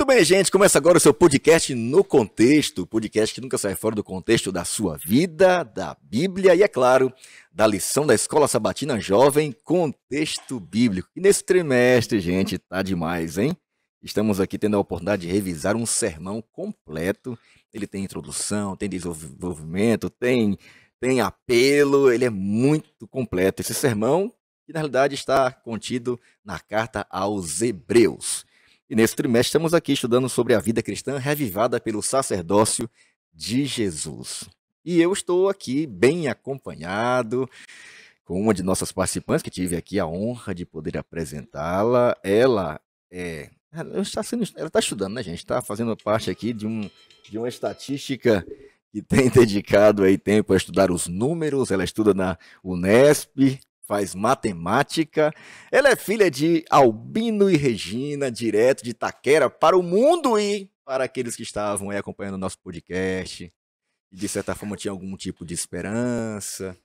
bem, gente, começa agora o seu podcast No Contexto, podcast que nunca sai fora do contexto da sua vida, da Bíblia e, é claro, da lição da Escola Sabatina Jovem, Contexto Bíblico. E nesse trimestre, gente, tá demais, hein? Estamos aqui tendo a oportunidade de revisar um sermão completo. Ele tem introdução, tem desenvolvimento, tem apelo, ele é muito completo. Esse sermão, que na realidade está contido na carta aos Hebreus. E nesse trimestre estamos aqui estudando sobre a vida cristã revivada pelo sacerdócio de Jesus. E eu estou aqui bem acompanhado com uma de nossas participantes, que tive aqui a honra de poder apresentá-la. Ela está estudando, né, gente? Está fazendo parte aqui de uma estatística que tem dedicado aí tempo a estudar os números. Ela estuda na Unesp, faz matemática. Ela é filha de Albino e Regina, direto de Itaquera para o mundo e para aqueles que estavam aí acompanhando o nosso podcast e de certa forma tinham algum tipo de esperança.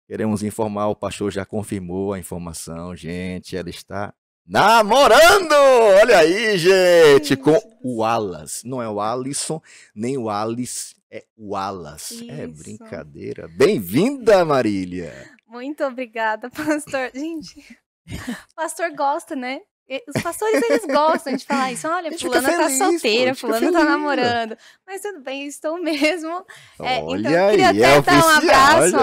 Queremos informar, o pastor já confirmou a informação, gente, ela está namorando! Olha aí, gente, com o Wallace. Não é o Alisson, nem o Alice, é o Wallace. É brincadeira. Bem-vinda, Marília! Muito obrigada, pastor. Gente, o pastor gosta, né? Os pastores, eles gostam de falar isso. Olha, fulana tá solteira, fulana tá namorando. Mas tudo bem, estou mesmo. Então, eu queria até dar um abraço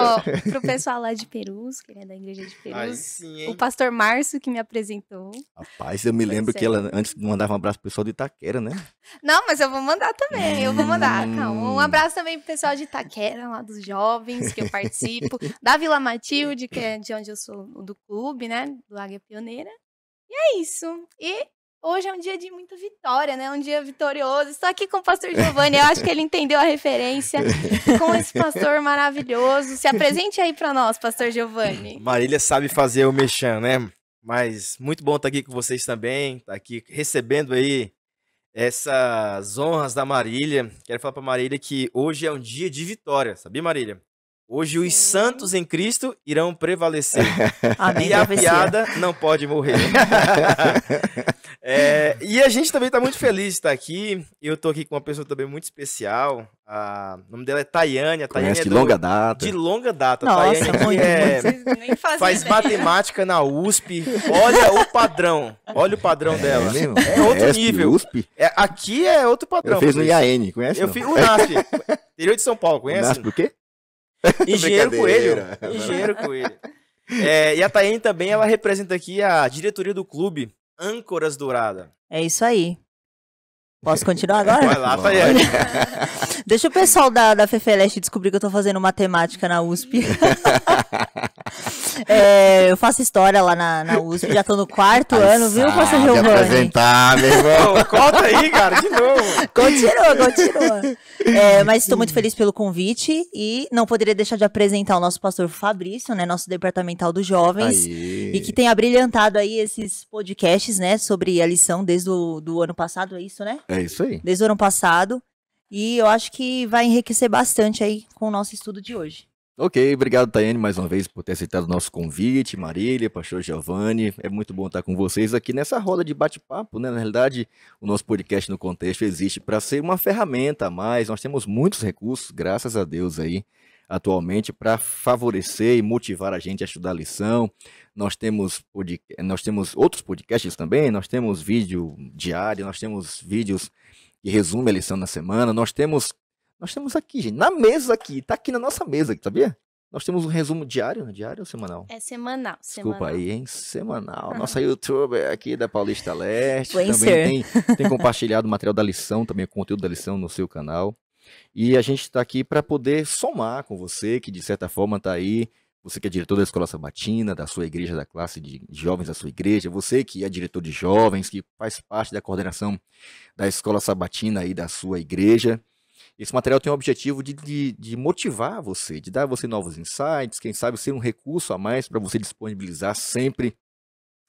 pro pessoal lá de Perus, que é da igreja de Perus. Sim, o pastor Márcio, que me apresentou. Rapaz, eu me lembro que ela antes mandava um abraço pro pessoal de Itaquera, né? Não, mas eu vou mandar também, eu vou mandar. Calma. Um abraço também pro pessoal de Itaquera, lá dos jovens, que eu participo. Da Vila Matilde, que é de onde eu sou, do clube, né? Do Águia Pioneira. E é isso. E hoje é um dia de muita vitória, né? Um dia vitorioso. Estou aqui com o pastor Giovanni. Eu acho que ele entendeu a referência. Com esse pastor maravilhoso. Se apresente aí para nós, pastor Giovanni. Marília sabe fazer o mexão, né? Mas muito bom estar aqui com vocês também. Estar aqui recebendo aí essas honras da Marília. Quero falar para Marília que hoje é um dia de vitória. Sabia, Marília? Hoje os santos em Cristo irão prevalecer. Amém, e a piada não pode morrer. E a gente também está muito feliz de estar aqui. Eu estou aqui com uma pessoa também muito especial. O nome dela é Tayane. A Tayane é de longa data. De longa data. Nossa, Tayane faz matemática na USP. Olha o padrão. Olha o padrão dela. É outro nível. USP? Aqui é outro padrão. Eu fiz no IAN, conhece? Eu fiz o NASP. Interior de São Paulo, conhece? O NASP o quê? Engenheiro Coelho. E a Tayane também, ela representa aqui a diretoria do clube Âncoras Dourada. É isso aí. Posso continuar agora? Vai lá, Tayane. Deixa o pessoal da Fefeleste descobrir que eu tô fazendo matemática na USP. Eu faço história lá na USP, já tô no quarto ano, viu, pastor Giovanni? Apresentar, meu irmão. Conta aí, cara, de novo. Continua. Mas estou muito feliz pelo convite e não poderia deixar de apresentar o nosso pastor Fabrício, né, nosso departamental dos jovens, e que tem abrilhantado aí esses podcasts, né, sobre a lição desde do ano passado, é isso, né? É isso aí. Desde o ano passado. E eu acho que vai enriquecer bastante aí com o nosso estudo de hoje. Ok, obrigado, Tayane, mais uma vez por ter aceitado o nosso convite. Marília, pastor Giovanni, é muito bom estar com vocês aqui nessa roda de bate-papo, né? Na realidade, o nosso podcast No Contexto existe para ser uma ferramenta a mais. Nós temos muitos recursos, graças a Deus aí, atualmente, para favorecer e motivar a gente a estudar a lição. Nós temos outros podcasts também, nós temos vídeo diário, nós temos vídeos que resumem a lição na semana, nós temos aqui, gente, na mesa aqui, tá aqui na nossa mesa, sabia? Nós temos um resumo diário, né? Diário ou semanal? É semanal. Desculpa aí, hein? Semanal. Nossa youtuber aqui da Paulista Leste também tem compartilhado o material da lição, também o conteúdo da lição no seu canal. E a gente está aqui para poder somar com você, que de certa forma está aí, você que é diretor da Escola Sabatina, da sua igreja, da classe de jovens da sua igreja, você que é diretor de jovens, que faz parte da coordenação da Escola Sabatina aí da sua igreja. Esse material tem o objetivo de motivar você, de dar a você novos insights, quem sabe ser um recurso a mais para você disponibilizar sempre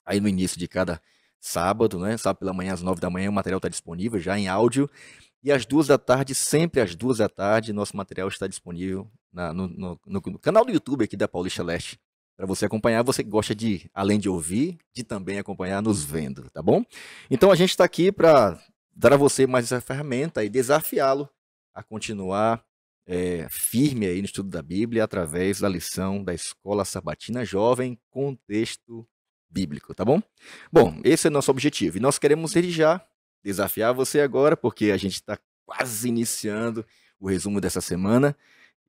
aí no início de cada sábado, né? Sábado pela manhã, às 9 da manhã, o material está disponível já em áudio. E às 2 da tarde, sempre às 2 da tarde, nosso material está disponível no canal do YouTube aqui da Paulista Leste. Para você acompanhar, você que gosta de, além de ouvir, de também acompanhar nos vendo, tá bom? Então a gente está aqui para dar a você mais essa ferramenta e desafiá-lo a continuar firme aí no estudo da Bíblia através da lição da Escola Sabatina Jovem Contexto Bíblico, tá bom? Bom, esse é o nosso objetivo e nós queremos desde já desafiar você agora, porque a gente está quase iniciando o resumo dessa semana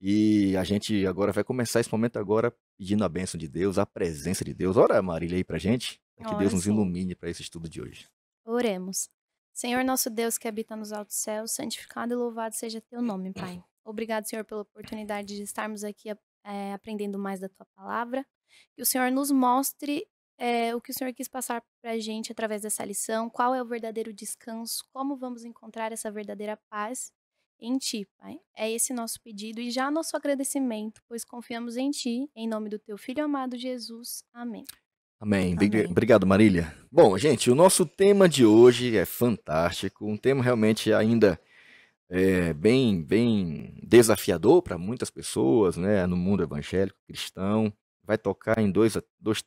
e a gente agora vai começar esse momento agora pedindo a bênção de Deus, a presença de Deus. Ora, Marília, aí pra gente, que Deus nos ilumine para esse estudo de hoje. Oremos. Senhor nosso Deus que habita nos altos céus, santificado e louvado seja teu nome, Pai. Obrigado, Senhor, pela oportunidade de estarmos aqui aprendendo mais da tua palavra. Que o Senhor nos mostre o que o Senhor quis passar para a gente através dessa lição, qual é o verdadeiro descanso, como vamos encontrar essa verdadeira paz em Ti, Pai. É esse nosso pedido e já nosso agradecimento, pois confiamos em Ti, em nome do Teu Filho amado Jesus. Amém. Amém. Obrigado, Marília. Bom, gente, o nosso tema de hoje é fantástico, um tema realmente ainda bem desafiador para muitas pessoas, né, no mundo evangélico, cristão. Vai tocar em dois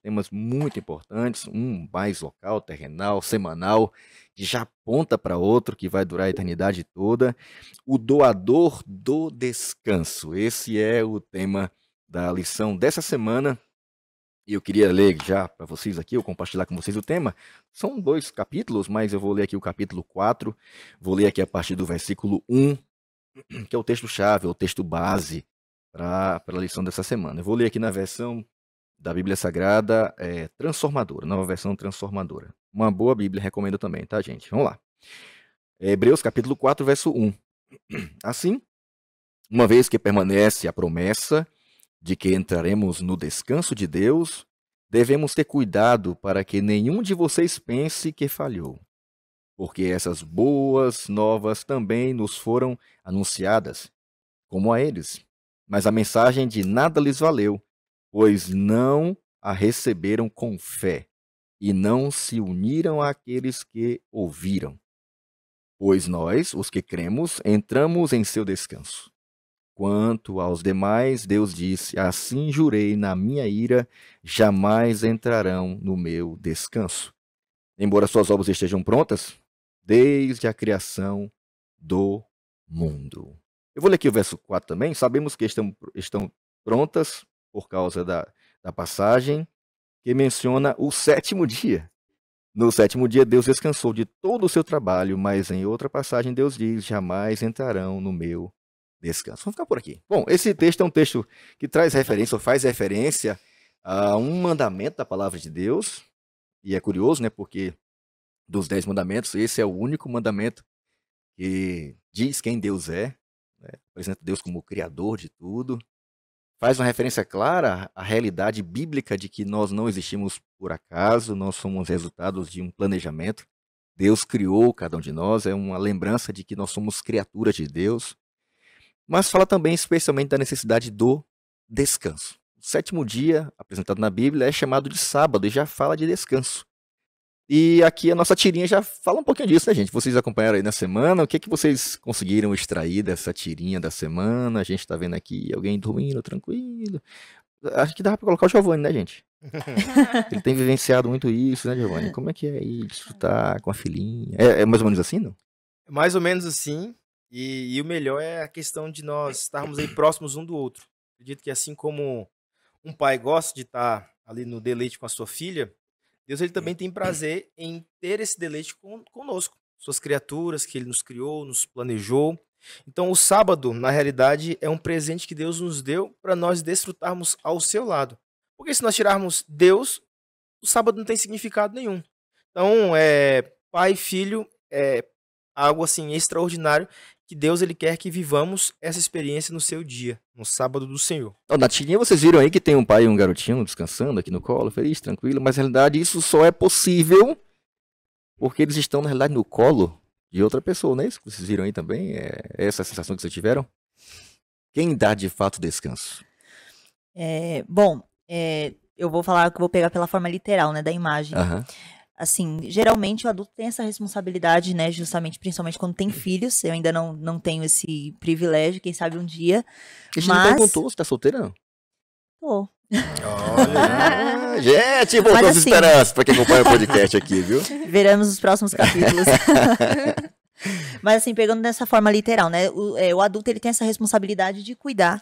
temas muito importantes, um mais local, terrenal, semanal, que já aponta para outro, que vai durar a eternidade toda. O doador do descanso. Esse é o tema da lição dessa semana. E eu queria ler já para vocês aqui, ou compartilhar com vocês o tema. São 2 capítulos, mas eu vou ler aqui o capítulo 4. Vou ler aqui a partir do versículo 1, que é o texto-chave, o texto base para a lição dessa semana. Eu vou ler aqui na versão da Bíblia Sagrada Transformadora, nova versão transformadora. Uma boa Bíblia, recomendo também, tá, gente? Vamos lá. Hebreus capítulo 4, verso 1. Assim, uma vez que permanece a promessa de que entraremos no descanso de Deus, devemos ter cuidado para que nenhum de vocês pense que falhou, porque essas boas novas também nos foram anunciadas, como a eles. Mas a mensagem de nada lhes valeu, pois não a receberam com fé e não se uniram àqueles que ouviram. Pois nós, os que cremos, entramos em seu descanso. Quanto aos demais, Deus disse: assim jurei na minha ira, jamais entrarão no meu descanso. Embora suas obras estejam prontas, desde a criação do mundo. Eu vou ler aqui o verso 4 também. Sabemos que estão prontas por causa da passagem que menciona o 7º dia. No 7º dia, Deus descansou de todo o seu trabalho, mas em outra passagem, Deus diz: jamais entrarão no meu descanso. Vamos ficar por aqui. Bom, esse texto é um texto que traz referência, ou faz referência a um mandamento da palavra de Deus. E é curioso, né? Porque dos 10 mandamentos, esse é o único mandamento que diz quem Deus é, né? Apresenta Deus como o criador de tudo. Faz uma referência clara à realidade bíblica de que nós não existimos por acaso, nós somos resultados de um planejamento. Deus criou cada um de nós, é uma lembrança de que nós somos criaturas de Deus. Mas fala também especialmente da necessidade do descanso. O 7º dia, apresentado na Bíblia, é chamado de sábado e já fala de descanso. E aqui a nossa tirinha já fala um pouquinho disso, né, gente? Vocês acompanharam aí na semana, o que vocês conseguiram extrair dessa tirinha da semana? A gente tá vendo aqui alguém dormindo, tranquilo. Acho que dava pra colocar o Giovanni, né, gente? Ele tem vivenciado muito isso, né, Giovanni? Como é que é aí desfrutar com a filhinha? É mais ou menos assim, não? Mais ou menos assim. E o melhor é a questão de nós estarmos aí próximos um do outro. Acredito que assim como um pai gosta de estar ali no deleite com a sua filha, Deus ele também tem prazer em ter esse deleite conosco. Suas criaturas que ele nos criou, nos planejou. Então o sábado, na realidade, é um presente que Deus nos deu para nós desfrutarmos ao seu lado. Porque se nós tirarmos Deus, o sábado não tem significado nenhum. Então, pai e filho é algo assim extraordinário que Deus ele quer que vivamos essa experiência no seu dia, no sábado do Senhor. Na tirinha vocês viram aí que tem um pai e um garotinho descansando aqui no colo, feliz, tranquilo, mas na realidade isso só é possível porque eles estão na realidade no colo de outra pessoa, não é isso que vocês viram aí também? É essa a sensação que vocês tiveram? Quem dá de fato descanso? Eu vou falar que vou pegar pela forma literal, né, da imagem. Aham. Assim, geralmente o adulto tem essa responsabilidade, né, justamente, principalmente quando tem filhos. Eu ainda não tenho esse privilégio, quem sabe um dia. A gente não perguntou se tá solteira, não? Tô. Olha, gente, voltou Mas as assim, esperanças pra quem acompanha o podcast aqui, viu? Veremos os próximos capítulos. Mas assim, pegando dessa forma literal, né? O adulto, ele tem essa responsabilidade de cuidar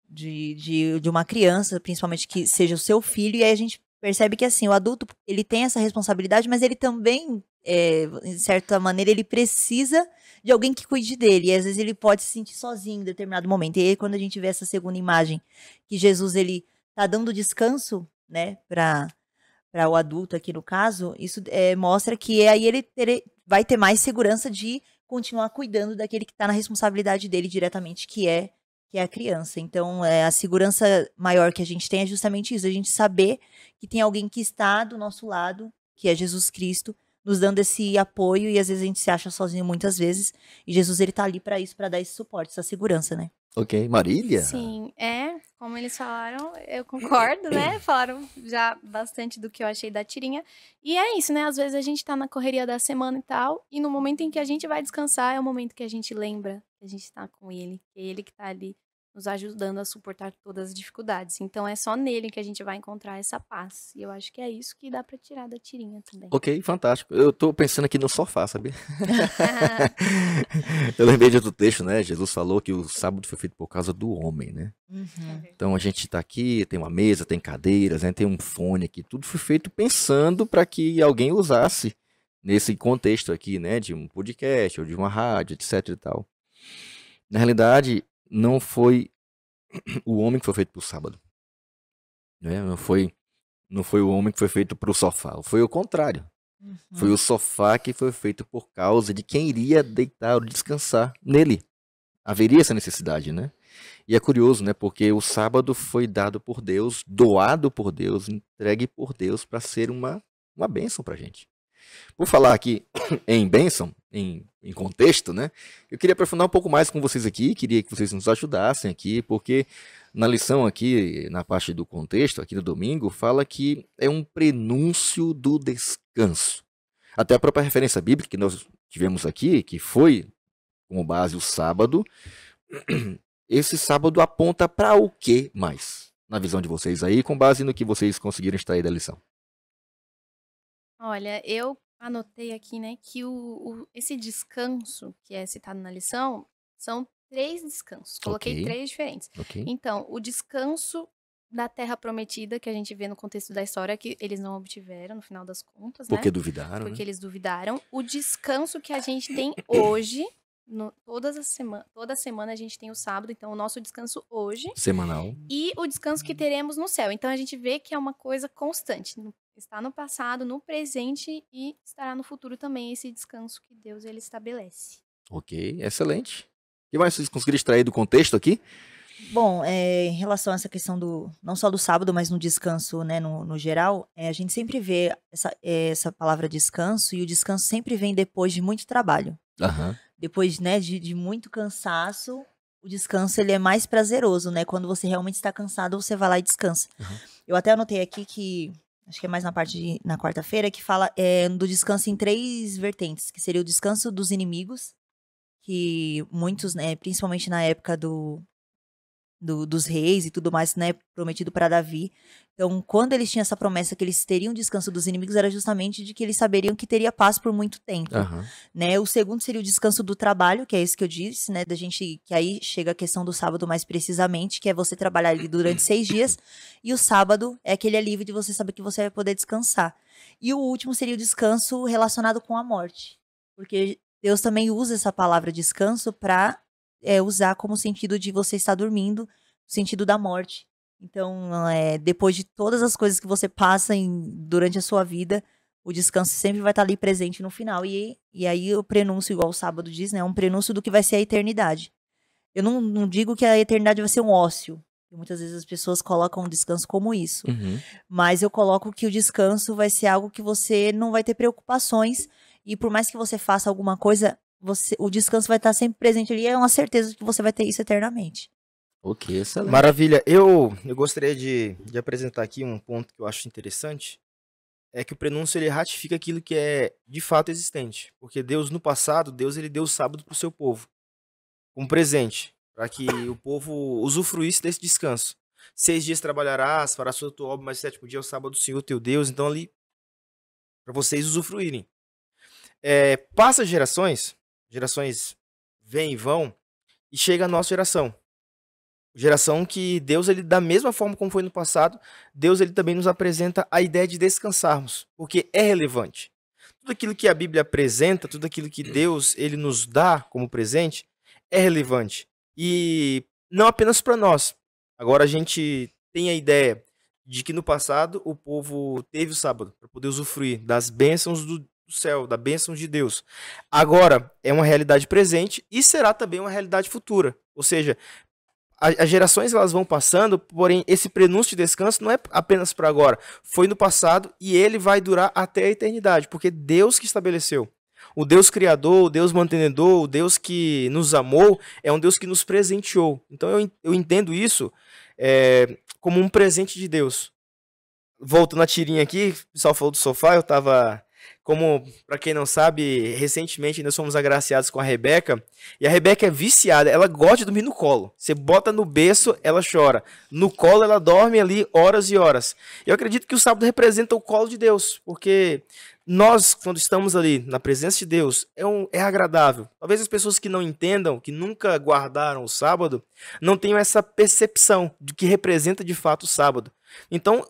de uma criança, principalmente que seja o seu filho, e aí a gente percebe que assim, o adulto, ele tem essa responsabilidade, mas ele também, de certa maneira, ele precisa de alguém que cuide dele, e às vezes ele pode se sentir sozinho em determinado momento. E aí, quando a gente vê essa segunda imagem, que Jesus, ele tá dando descanso, né, para o adulto aqui no caso, isso mostra que aí ele vai ter mais segurança de continuar cuidando daquele que está na responsabilidade dele diretamente, que é a criança. Então, a segurança maior que a gente tem é justamente isso, a gente saber que tem alguém que está do nosso lado, que é Jesus Cristo, nos dando esse apoio, e às vezes a gente se acha sozinho muitas vezes, e Jesus, ele tá ali para isso, para dar esse suporte, essa segurança, né? Ok, Marília? Sim, como eles falaram, eu concordo, né? Falaram já bastante do que eu achei da tirinha. E é isso, né? Às vezes a gente tá na correria da semana e tal, e no momento em que a gente vai descansar, é o momento que a gente lembra que a gente tá com ele, que é ele que tá ali nos ajudando a suportar todas as dificuldades. Então é só nele que a gente vai encontrar essa paz. E eu acho que é isso que dá pra tirar da tirinha também. Ok, fantástico. Eu tô pensando aqui no sofá, sabia? Eu lembrei de outro texto, né? Jesus falou que o sábado foi feito por causa do homem, né? Uhum. Então a gente tá aqui, tem uma mesa, tem cadeiras, né? Tem um fone aqui. Tudo foi feito pensando para que alguém usasse nesse contexto aqui, né? De um podcast ou de uma rádio, etc e tal. Na realidade, não foi o homem que foi feito pro sábado, né? Não foi o homem que foi feito pro sofá. Foi o contrário. Uhum. Foi o sofá que foi feito por causa de quem iria deitar ou descansar nele. Haveria essa necessidade, né? E é curioso, né? Porque o sábado foi dado por Deus, doado por Deus, entregue por Deus para ser uma bênção pra gente. Por falar aqui em bênção, em contexto, né? Eu queria aprofundar um pouco mais com vocês aqui, queria que vocês nos ajudassem aqui, porque na lição aqui, na parte do contexto, aqui no domingo, fala que é um prenúncio do descanso. Até a própria referência bíblica que nós tivemos aqui, que foi como base o sábado, esse sábado aponta para o que mais? Na visão de vocês aí, com base no que vocês conseguiram extrair da lição. Olha, eu anotei aqui, né, que esse descanso que é citado na lição são 3 descansos. Coloquei Ok. 3 diferentes. Ok? Então, o descanso da terra prometida, que a gente vê no contexto da história, que eles não obtiveram, no final das contas, né? Porque duvidaram, Porque né? eles duvidaram. O descanso que a gente tem hoje, toda semana a gente tem o sábado, então o nosso descanso hoje. Semanal. E o descanso que teremos no céu. Então a gente vê que é uma coisa constante. Está no passado, no presente e estará no futuro também esse descanso que Deus ele estabelece. Ok, excelente. O que mais vocês conseguiram extrair do contexto aqui? Bom, em relação a essa questão não só do sábado, mas no descanso, né, no geral, a gente sempre vê essa palavra descanso, e o descanso sempre vem depois de muito trabalho. Aham. Depois, né, de muito cansaço, o descanso ele é mais prazeroso, né? Quando você realmente está cansado, você vai lá e descansa. Uhum. Eu até anotei aqui que, acho que é mais na quarta-feira, que fala do descanso em 3 vertentes, que seria o descanso dos inimigos, que muitos, né, principalmente na época dos reis e tudo mais, né, prometido para Davi. Então, quando eles tinham essa promessa que eles teriam descanso dos inimigos, era justamente de que eles saberiam que teria paz por muito tempo, Aham. né? O segundo seria o descanso do trabalho, que é isso que eu disse, né, da gente, que aí chega a questão do sábado mais precisamente, que é você trabalhar ali durante 6 dias, e o sábado é aquele alívio de você saber que você vai poder descansar. E o último seria o descanso relacionado com a morte, porque Deus também usa essa palavra descanso para usar como sentido de você estar dormindo, no sentido da morte. Então, depois de todas as coisas que você passa durante a sua vida, o descanso sempre vai estar ali presente no final. E aí o prenúncio, igual o sábado diz, né, é um prenúncio do que vai ser a eternidade. Eu não digo que a eternidade vai ser um ócio. Muitas vezes as pessoas colocam o descanso como isso. Uhum. Mas eu coloco que o descanso vai ser algo que você não vai ter preocupações. E por mais que você faça alguma coisa, o descanso vai estar sempre presente ali. É uma certeza de que você vai ter isso eternamente. Ok, excelente. Maravilha. Eu gostaria de apresentar aqui um ponto que eu acho interessante. É que o prenúncio ele ratifica aquilo que é de fato existente. Porque Deus, no passado, Deus ele deu o sábado para o seu povo. Como presente. Para que o povo usufruísse desse descanso. 6 dias trabalharás, farás sua tua obra, mas 7º dia é o sábado do Senhor teu Deus. Então ali, para vocês usufruírem. Passa gerações, gerações vêm e vão, e chega a nossa geração. Geração que Deus, ele, da mesma forma como foi no passado, Deus, ele também nos apresenta a ideia de descansarmos, porque é relevante. Tudo aquilo que a Bíblia apresenta, tudo aquilo que Deus, ele nos dá como presente, é relevante. E não apenas para nós. Agora a gente tem a ideia de que no passado o povo teve o sábado para poder usufruir das bênçãos do céu, da bênção de Deus. Agora é uma realidade presente e será também uma realidade futura. Ou seja, as gerações elas vão passando, porém esse prenúncio de descanso não é apenas para agora. Foi no passado e ele vai durar até a eternidade, porque Deus que estabeleceu. O Deus criador, o Deus mantenedor, o Deus que nos amou, é um Deus que nos presenteou. Então eu entendo isso como um presente de Deus. Voltando a tirinha aqui, o pessoal falou do sofá, eu estava... Como, para quem não sabe, recentemente nós fomos agraciados com a Rebeca, e a Rebeca é viciada, ela gosta de dormir no colo. Você bota no berço, ela chora. No colo, ela dorme ali horas e horas. Eu acredito que o sábado representa o colo de Deus, porque nós, quando estamos ali na presença de Deus, é agradável. Talvez as pessoas que não entendam, que nunca guardaram o sábado, não tenham essa percepção de que representa de fato o sábado. Então,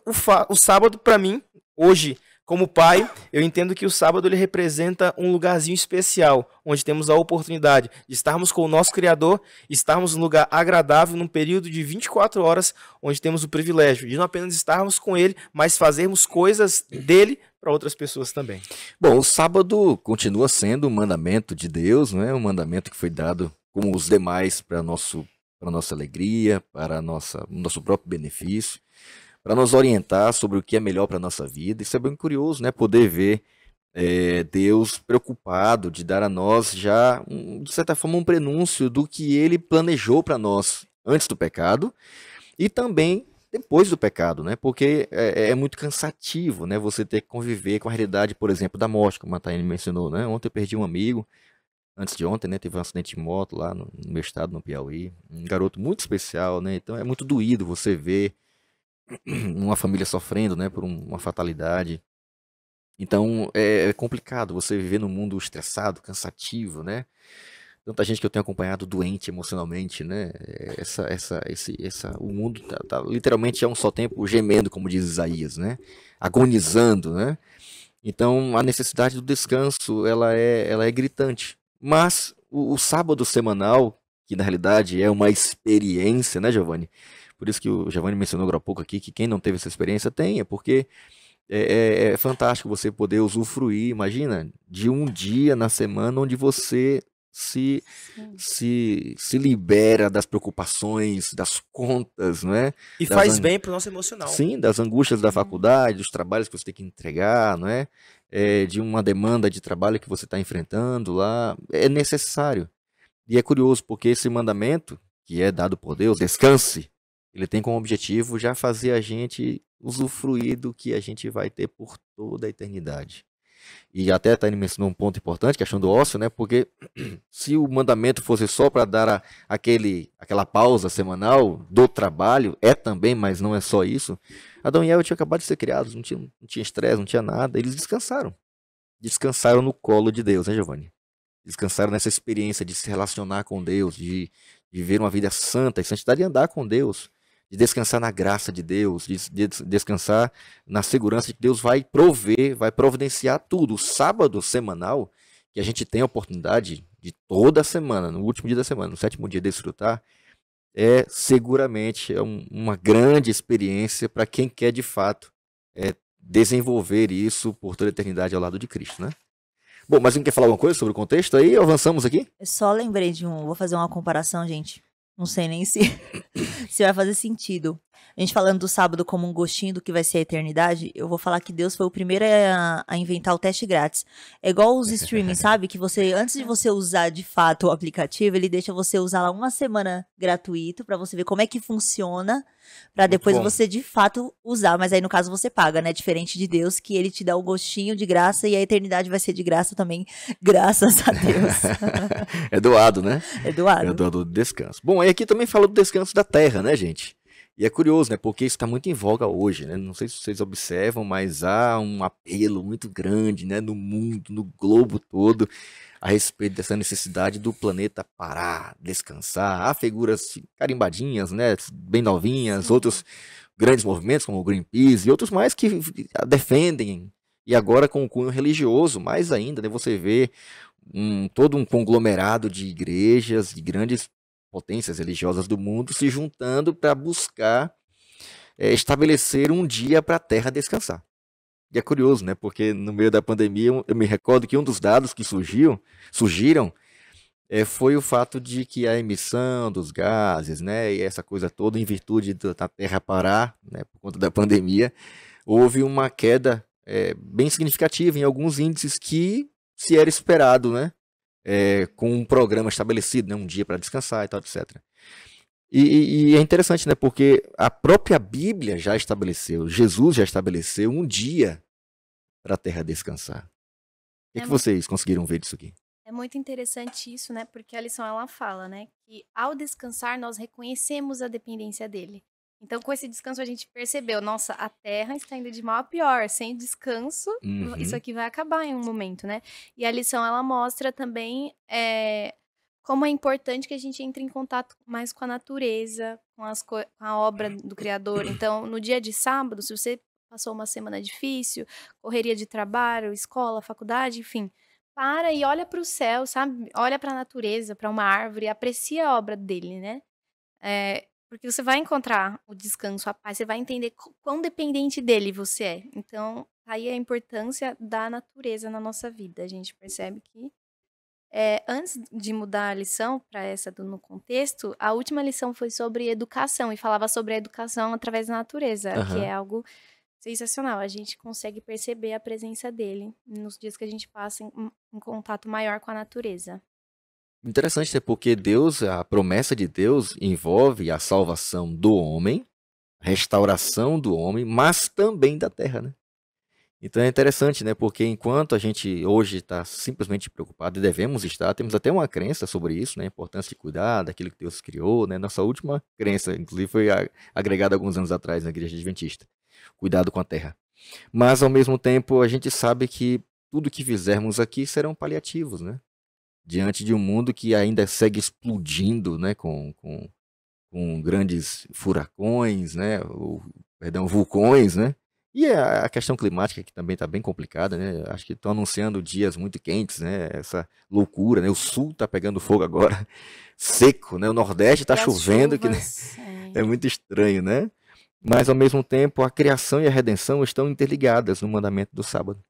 o sábado, para mim, hoje... Como pai, eu entendo que o sábado ele representa um lugarzinho especial, onde temos a oportunidade de estarmos com o nosso Criador, estarmos num lugar agradável, num período de 24 horas, onde temos o privilégio de não apenas estarmos com Ele, mas fazermos coisas dele para outras pessoas também. Bom, o sábado continua sendo um mandamento de Deus, não é? Um mandamento que foi dado, como os demais, para a nossa alegria, para o nosso próprio benefício, para nos orientar sobre o que é melhor para a nossa vida. Isso é bem curioso, né? Poder ver Deus preocupado de dar a nós já, de certa forma, um prenúncio do que Ele planejou para nós antes do pecado e também depois do pecado, né? Porque é muito cansativo, né? Você ter que conviver com a realidade, por exemplo, da morte, como a Taine mencionou, né? Ontem eu perdi um amigo, antes de ontem, né? Teve um acidente de moto lá no meu estado, no Piauí. Um garoto muito especial, né? Então é muito doído você ver uma família sofrendo, né, por uma fatalidade. Então é complicado você viver num mundo estressado, cansativo, né? Tanta gente que eu tenho acompanhado doente emocionalmente, né? O mundo tá literalmente a um só tempo gemendo, como diz Isaías, né? Agonizando, né? Então a necessidade do descanso ela é gritante. Mas o sábado semanal, que na realidade é uma experiência, né, Giovanni? Por isso que o Giovanni mencionou agora há pouco aqui, que quem não teve essa experiência tenha, porque é fantástico você poder usufruir, imagina, de um dia na semana onde você se libera das preocupações, das contas, não é? E faz bem para o nosso emocional. Sim, das angústias da faculdade, dos trabalhos que você tem que entregar, não é? De uma demanda de trabalho que você está enfrentando lá, é necessário. E é curioso, porque esse mandamento, que é dado por Deus, descanse, ele tem como objetivo já fazer a gente usufruir do que a gente vai ter por toda a eternidade. E até a Taine mencionou um ponto importante, questão do ócio, né? Porque se o mandamento fosse só para dar aquela pausa semanal do trabalho, também, mas não é só isso. Adão e Eva tinham acabado de ser criados, não tinha estresse, não tinha nada. Eles descansaram. Descansaram no colo de Deus, né, Giovanni? Descansaram nessa experiência de se relacionar com Deus, de viver uma vida santa e santidade e andar com Deus. De descansar na graça de Deus, de descansar na segurança de que Deus vai prover, vai providenciar tudo. O sábado semanal, que a gente tem a oportunidade de toda semana, no último dia da semana, no sétimo dia, desfrutar, seguramente uma grande experiência para quem quer de fato desenvolver isso por toda a eternidade ao lado de Cristo, né? Bom, mas alguém quer falar alguma coisa sobre o contexto aí? Avançamos aqui? Eu só lembrei vou fazer uma comparação, gente. Não sei nem se vai fazer sentido. A gente falando do sábado como um gostinho do que vai ser a eternidade, eu vou falar que Deus foi o primeiro a inventar o teste grátis. É igual os streaming, sabe? Que você, antes de você usar de fato o aplicativo, ele deixa você usar lá uma semana gratuito pra você ver como é que funciona, pra depois você de fato usar. Mas aí no caso você paga, né? Diferente de Deus, que ele te dá o gostinho de graça e a eternidade vai ser de graça também, graças a Deus. É doado, né? É doado. É doado do descanso. Bom, aí aqui também fala do descanso da terra, né, gente? E é curioso, né? Porque isso está muito em voga hoje, né? Não sei se vocês observam, mas há um apelo muito grande, né? No mundo, no globo todo, a respeito dessa necessidade do planeta parar, descansar. Há figuras carimbadinhas, né? Bem novinhas, outros grandes movimentos como o Greenpeace e outros mais que defendem. E agora com o cunho religioso, mais ainda, né? Você vê todo um conglomerado de igrejas, de grandes potências religiosas do mundo se juntando para buscar estabelecer um dia para a Terra descansar. E é curioso, né? Porque no meio da pandemia eu me recordo que um dos dados que surgiram foi o fato de que a emissão dos gases, né, e essa coisa toda, em virtude da Terra parar, né, por conta da pandemia, houve uma queda bem significativa em alguns índices que se era esperado, né? Com um programa estabelecido, né, um dia para descansar e tal, etc. E é interessante, né, porque a própria Bíblia já estabeleceu, Jesus já estabeleceu um dia para a Terra descansar. O que vocês conseguiram ver disso aqui? É muito interessante isso, né, porque a lição ela fala, né, que ao descansar nós reconhecemos a dependência dele. Então, com esse descanso, a gente percebeu, nossa, a Terra está indo de mal a pior. Sem descanso, isso aqui vai acabar em um momento, né? E a lição, ela mostra também como é importante que a gente entre em contato mais com a natureza, com a obra do Criador. Então, no dia de sábado, se você passou uma semana difícil, correria de trabalho, escola, faculdade, enfim, para e olha para o céu, sabe? Olha para a natureza, para uma árvore, aprecia a obra dele, né? Porque você vai encontrar o descanso, a paz, você vai entender quão dependente dele você é. Então, aí a importância da natureza na nossa vida. A gente percebe que, antes de mudar a lição para essa do No Contexto, a última lição foi sobre educação, e falava sobre a educação através da natureza, que é algo sensacional. A gente consegue perceber a presença dele nos dias que a gente passa em contato maior com a natureza. Interessante, né? Porque a promessa de Deus envolve a salvação do homem, a restauração do homem, mas também da terra, né? Então é interessante, né? Porque enquanto a gente hoje está simplesmente preocupado, e devemos estar, temos até uma crença sobre isso, né? A importância de cuidar daquilo que Deus criou, né? Nossa última crença, inclusive, foi agregada alguns anos atrás na Igreja Adventista. Cuidado com a terra. Mas, ao mesmo tempo, a gente sabe que tudo que fizermos aqui serão paliativos, né? Diante de um mundo que ainda segue explodindo, né, com grandes furacões, né, vulcões, né, e a questão climática que também está bem complicada, né, acho que estão anunciando dias muito quentes, né, essa loucura, né, o sul está pegando fogo agora, seco, né, o Nordeste está chovendo, chuvas, é muito estranho, né, mas ao mesmo tempo a criação e a redenção estão interligadas no mandamento do sábado.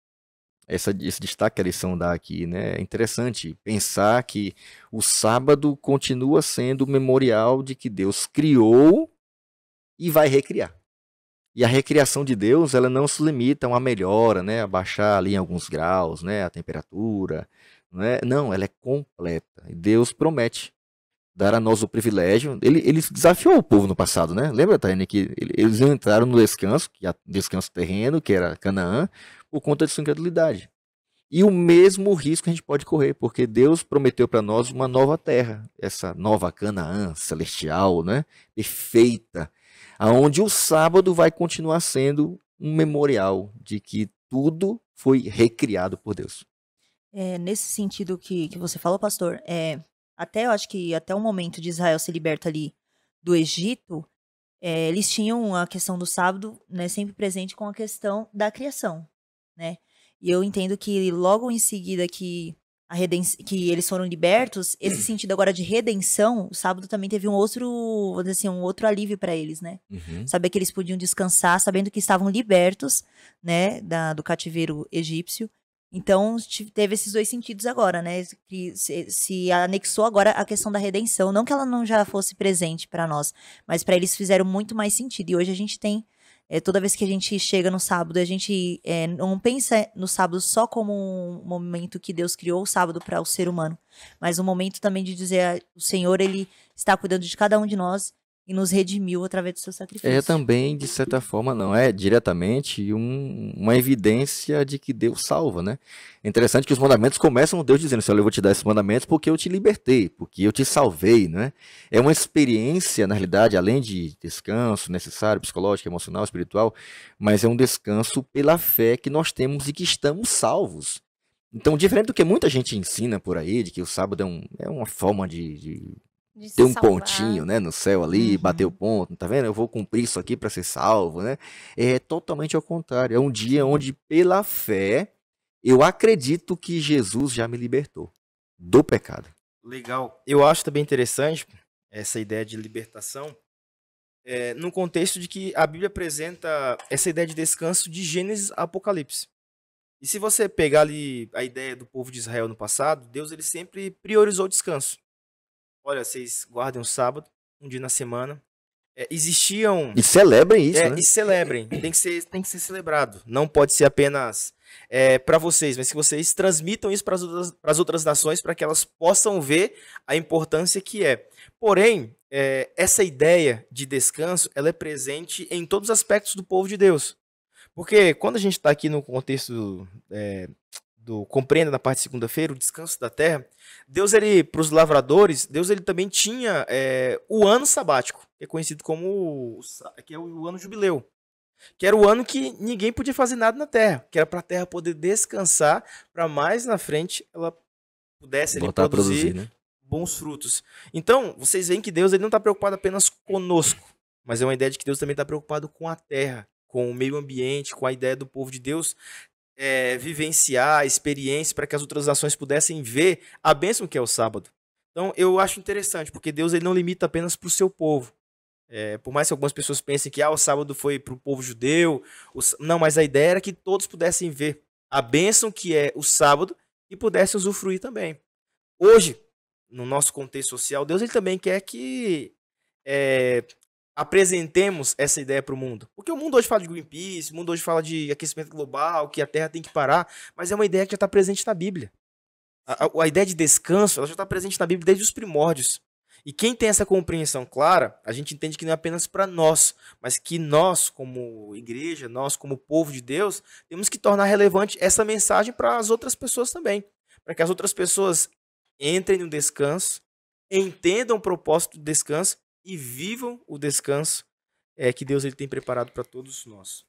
Esse destaque que a lição dá aqui, né? É interessante pensar que o sábado continua sendo o memorial de que Deus criou e vai recriar. E a recriação de Deus, ela não se limita a uma melhora, né? A baixar ali em alguns graus, né? A temperatura, né? Não, ela é completa. E Deus promete dar a nós o privilégio. Ele desafiou o povo no passado, né? Lembra, Taiane, que eles entraram no descanso, que é descanso terreno, que era Canaã, por conta de sua incredulidade. E o mesmo risco a gente pode correr, porque Deus prometeu para nós uma nova terra, essa nova Canaã celestial, né? Perfeita, aonde o sábado vai continuar sendo um memorial de que tudo foi recriado por Deus. Nesse sentido que você falou, pastor, eu acho que até o momento de Israel ser liberto ali do Egito, eles tinham a questão do sábado, né, sempre presente com a questão da criação, né? E eu entendo que logo em seguida que eles foram libertos, esse sentido agora de redenção, o sábado também teve um outro, vou dizer assim, um outro alívio para eles, né? Saber que eles podiam descansar, sabendo que estavam libertos, né, do cativeiro egípcio. Então, teve esses dois sentidos agora, né? Que se anexou agora a questão da redenção. Não que ela não já fosse presente para nós, mas para eles fizeram muito mais sentido. E hoje a gente tem, toda vez que a gente chega no sábado, a gente não pensa no sábado só como um momento que Deus criou o sábado para o ser humano, mas um momento também de dizer, o Senhor, ele está cuidando de cada um de nós. e nos redimiu através do seu sacrifício. É também, de certa forma, não é diretamente uma evidência de que Deus salva, né? É interessante que os mandamentos começam com Deus dizendo assim, olha, eu vou te dar esses mandamentos porque eu te libertei, porque eu te salvei, né? É uma experiência, na realidade, além de descanso necessário, psicológico, emocional, espiritual, mas é um descanso pela fé que nós temos e que estamos salvos. Então, diferente do que muita gente ensina por aí, de que o sábado é uma forma de ter um pontinho, né, no céu ali, bater o ponto, tá vendo? Eu vou cumprir isso aqui para ser salvo, né? É totalmente ao contrário. É um dia onde, pela fé, eu acredito que Jesus já me libertou do pecado. Legal. Eu acho também interessante essa ideia de libertação, no contexto de que a Bíblia apresenta essa ideia de descanso de Gênesis a Apocalipse. E se você pegar ali a ideia do povo de Israel no passado, Deus ele sempre priorizou o descanso. Olha, vocês guardem o sábado, um dia na semana. Existiam... E celebrem isso, né? E celebrem. Tem que ser celebrado. Não pode ser apenas para vocês, mas que vocês transmitam isso para as outras nações, para que elas possam ver a importância que é. Porém, essa ideia de descanso, ela é presente em todos os aspectos do povo de Deus. Porque quando a gente está aqui no contexto do compreenda na parte de segunda-feira, o descanso da terra, Deus, ele, para os lavradores, Deus ele também tinha o ano sabático, que é conhecido como que é o ano jubileu, que era o ano que ninguém podia fazer nada na terra, que era para a terra poder descansar, para mais na frente ela pudesse ali produzir, né, bons frutos. Então, vocês veem que Deus ele não está preocupado apenas conosco, mas é uma ideia de que Deus também está preocupado com a terra, com o meio ambiente, com a ideia do povo de Deus vivenciar a experiência para que as outras nações pudessem ver a bênção que é o sábado. Então, eu acho interessante, porque Deus ele não limita apenas para o seu povo. Por mais que algumas pessoas pensem que o sábado foi para o povo judeu, não, mas a ideia era que todos pudessem ver a bênção que é o sábado e pudessem usufruir também. Hoje, no nosso contexto social, Deus ele também quer que apresentemos essa ideia para o mundo. Porque o mundo hoje fala de Greenpeace, o mundo hoje fala de aquecimento global, que a Terra tem que parar, mas é uma ideia que já está presente na Bíblia. A ideia de descanso ela já está presente na Bíblia desde os primórdios. E quem tem essa compreensão clara, a gente entende que não é apenas para nós, mas que nós, como igreja, nós, como povo de Deus, temos que tornar relevante essa mensagem para as outras pessoas também. Para que as outras pessoas entrem no descanso, entendam o propósito do descanso e vivam o descanso que Deus ele tem preparado para todos nós.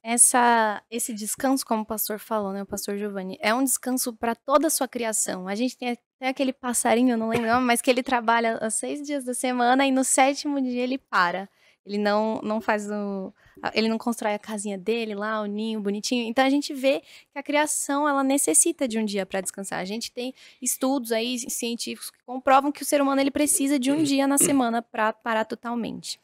Esse descanso, como o pastor falou, né, o pastor Giovanni, é um descanso para toda a sua criação. A gente tem até aquele passarinho, eu não lembro, mas que ele trabalha 6 dias da semana e no 7º dia ele para. Ele não faz ele não constrói a casinha dele lá, o ninho bonitinho. Então a gente vê que a criação ela necessita de um dia para descansar. A gente tem estudos aí científicos que comprovam que o ser humano ele precisa de um dia na semana para parar totalmente.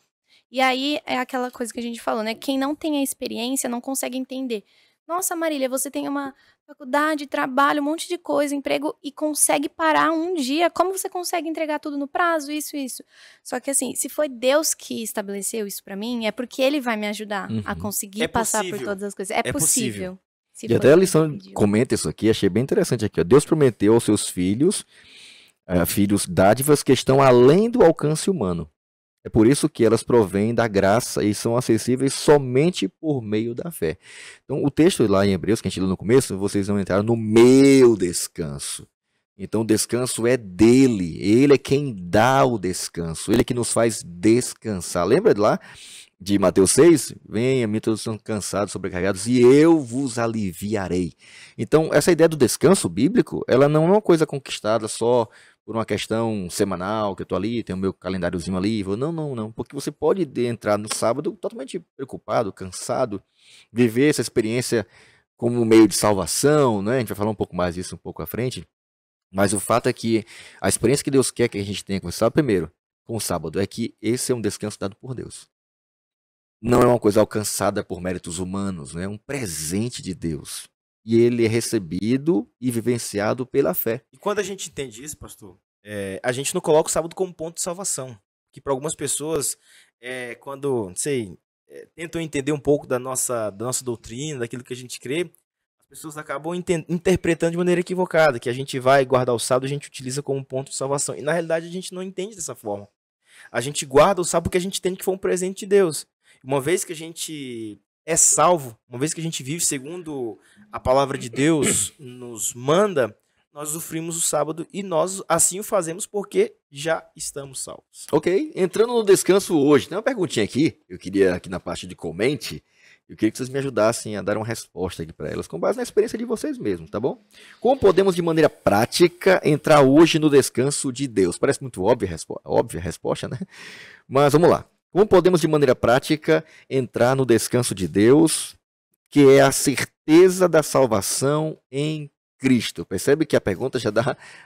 E aí é aquela coisa que a gente falou, né? Quem não tem a experiência não consegue entender. Nossa, Marília, você tem uma faculdade, trabalho, um monte de coisa, emprego e consegue parar um dia. Como você consegue entregar tudo no prazo? Isso. Só que assim, se foi Deus que estabeleceu isso pra mim, é porque Ele vai me ajudar a conseguir passar por todas as coisas. É possível. E até a lição comenta isso aqui, achei bem interessante aqui. Ó. Deus prometeu aos seus filhos dádivas que estão além do alcance humano. É por isso que elas provêm da graça e são acessíveis somente por meio da fé. Então, o texto lá em Hebreus, que a gente leu no começo, vocês vão entrar no meu descanso. Então, o descanso é dele. Ele é quem dá o descanso. Ele é que nos faz descansar. Lembra de lá de Mateus 6? Venha, me todos são cansados, sobrecarregados, e eu vos aliviarei. Então, essa ideia do descanso bíblico, ela não é uma coisa conquistada só por uma questão semanal, que eu estou ali, tenho o meu calendáriozinho ali. Não. Porque você pode entrar no sábado totalmente preocupado, cansado, viver essa experiência como meio de salvação, né? A gente vai falar um pouco mais disso um pouco à frente. Mas o fato é que a experiência que Deus quer que a gente tenha com o sábado, primeiro, com o sábado, é que esse é um descanso dado por Deus. Não é uma coisa alcançada por méritos humanos, né? É um presente de Deus. E ele é recebido e vivenciado pela fé. E quando a gente entende isso, pastor, a gente não coloca o sábado como ponto de salvação. Que para algumas pessoas, quando, não sei, tentam entender um pouco da nossa doutrina, daquilo que a gente crê, as pessoas acabam interpretando de maneira equivocada, que a gente vai guardar o sábado, a gente utiliza como ponto de salvação. E na realidade a gente não entende dessa forma. A gente guarda o sábado porque a gente entende que foi um presente de Deus. Uma vez que a gente é salvo, uma vez que a gente vive segundo a palavra de Deus nos manda, nós usufruímos o sábado e nós assim o fazemos porque já estamos salvos. Ok, entrando no descanso hoje, tem uma perguntinha aqui, eu queria aqui na parte de comente, eu queria que vocês me ajudassem a dar uma resposta aqui para elas, com base na experiência de vocês mesmos, tá bom? Como podemos de maneira prática entrar hoje no descanso de Deus? Parece muito óbvia a resposta, né? Mas vamos lá. Como podemos de maneira prática entrar no descanso de Deus, que é a certeza da salvação em Cristo? Percebe que a pergunta já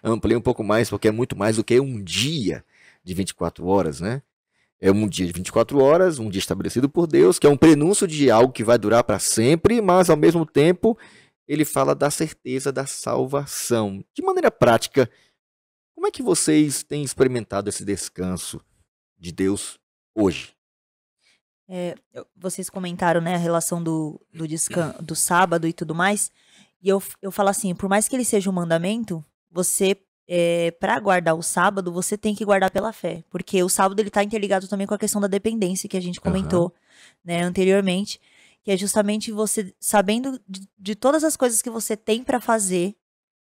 amplia um pouco mais, porque é muito mais do que um dia de 24 horas, né? É um dia de 24 horas, um dia estabelecido por Deus, que é um prenúncio de algo que vai durar para sempre, mas ao mesmo tempo ele fala da certeza da salvação. De maneira prática, como é que vocês têm experimentado esse descanso de Deus hoje? Vocês comentaram, né, a relação do sábado e tudo mais. E eu falo assim, por mais que ele seja um mandamento, você, para guardar o sábado, você tem que guardar pela fé. Porque o sábado ele está interligado também com a questão da dependência que a gente comentou, né, anteriormente. Que é justamente você sabendo de todas as coisas que você tem para fazer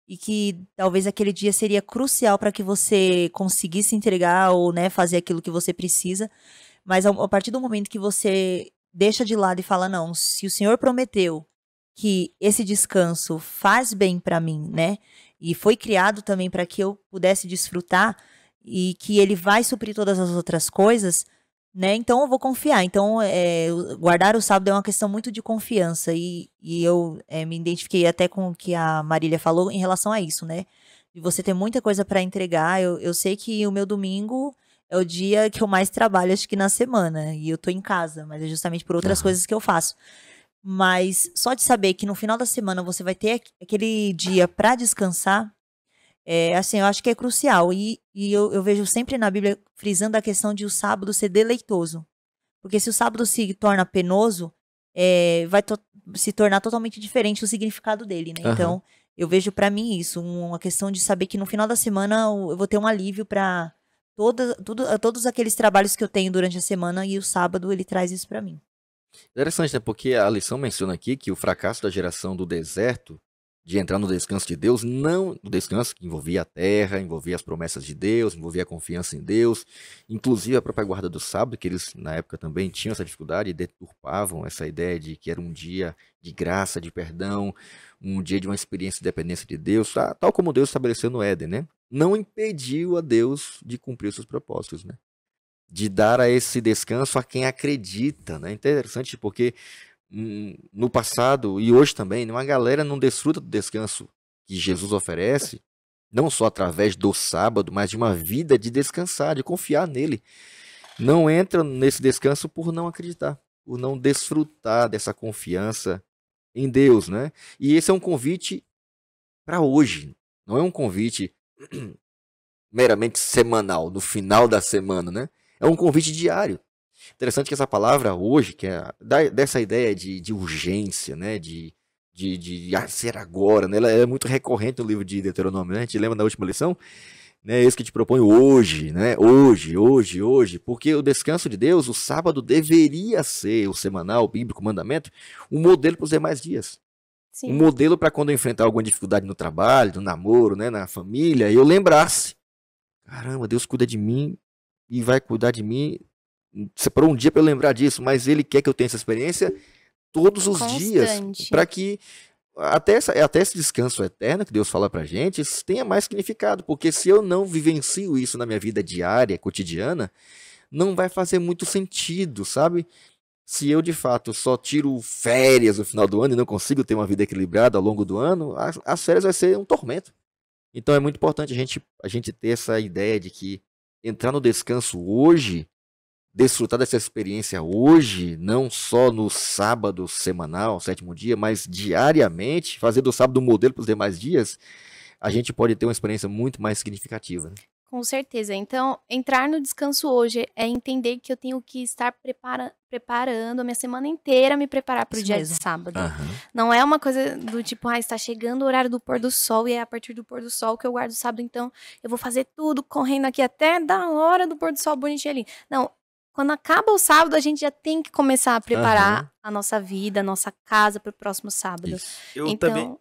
e que talvez aquele dia seria crucial para que você conseguisse entregar ou, né, fazer aquilo que você precisa. Mas a partir do momento que você deixa de lado e fala, não, se o Senhor prometeu que esse descanso faz bem para mim, né? E foi criado também para que eu pudesse desfrutar e que ele vai suprir todas as outras coisas, né? Então eu vou confiar. Então guardar o sábado é uma questão muito de confiança e eu me identifiquei até com o que a Marília falou em relação a isso, né? De você ter muita coisa para entregar. Eu sei que o meu domingo é o dia que eu mais trabalho, acho que na semana. E eu tô em casa, mas é justamente por outras coisas que eu faço. Mas só de saber que no final da semana você vai ter aquele dia para descansar, assim, eu acho que é crucial. E eu vejo sempre na Bíblia frisando a questão de o sábado ser deleitoso. Porque se o sábado se torna penoso, vai se tornar totalmente diferente o significado dele, né? Então, eu vejo para mim isso, uma questão de saber que no final da semana eu vou ter um alívio para todos aqueles trabalhos que eu tenho durante a semana, e o sábado ele traz isso para mim. Interessante, né? Porque a lição menciona aqui que o fracasso da geração do deserto de entrar no descanso de Deus, não no descanso que envolvia a terra, envolvia as promessas de Deus, envolvia a confiança em Deus, inclusive a própria guarda do sábado, que eles na época também tinham essa dificuldade e deturpavam essa ideia de que era um dia de graça, de perdão, um dia de uma experiência de dependência de Deus, tal como Deus estabeleceu no Éden, né? Não impediu a Deus de cumprir os seus propósitos, né? De dar a esse descanso a quem acredita, né? Interessante porque no passado e hoje também, uma galera não desfruta do descanso que Jesus oferece, não só através do sábado, mas de uma vida de descansar, de confiar nele. Não entra nesse descanso por não acreditar, por não desfrutar dessa confiança em Deus, né? E esse é um convite para hoje, não é um convite meramente semanal, no final da semana, né? É um convite diário. Interessante que essa palavra hoje, que dessa ideia de urgência, né? De ser agora, né? Ela é muito recorrente no livro de Deuteronômio, né? A gente lembra da última lição? Né? Esse que te propõe hoje, né? Hoje. Porque o descanso de Deus, o sábado deveria ser, o semanal, o bíblico, o mandamento, um modelo para os demais dias. Sim. Um modelo para quando eu enfrentar alguma dificuldade no trabalho, no namoro, né? Na família, eu lembrasse. Caramba, Deus cuida de mim e vai cuidar de mim. Separou um dia para eu lembrar disso, mas Ele quer que eu tenha essa experiência todos os dias, para que até esse descanso eterno que Deus fala pra gente tenha mais significado, porque se eu não vivencio isso na minha vida diária, cotidiana, não vai fazer muito sentido, sabe? Se eu de fato só tiro férias no final do ano e não consigo ter uma vida equilibrada ao longo do ano, as férias vai ser um tormento. Então é muito importante a gente ter essa ideia de que entrar no descanso hoje, desfrutar dessa experiência hoje, não só no sábado semanal, 7º dia, mas diariamente, fazer do sábado um modelo para os demais dias, a gente pode ter uma experiência muito mais significativa, né? Com certeza. Então, entrar no descanso hoje é entender que eu tenho que estar preparando a minha semana inteira, me preparar para o Isso dia mesmo. de sábado. Aham. Não é uma coisa do tipo, está chegando o horário do pôr do sol e é a partir do pôr do sol que eu guardo o sábado, então eu vou fazer tudo correndo aqui até da hora do pôr do sol bonitinho ali. Não, quando acaba o sábado, a gente já tem que começar a preparar a nossa vida, a nossa casa para o próximo sábado. Isso. Eu Então, também.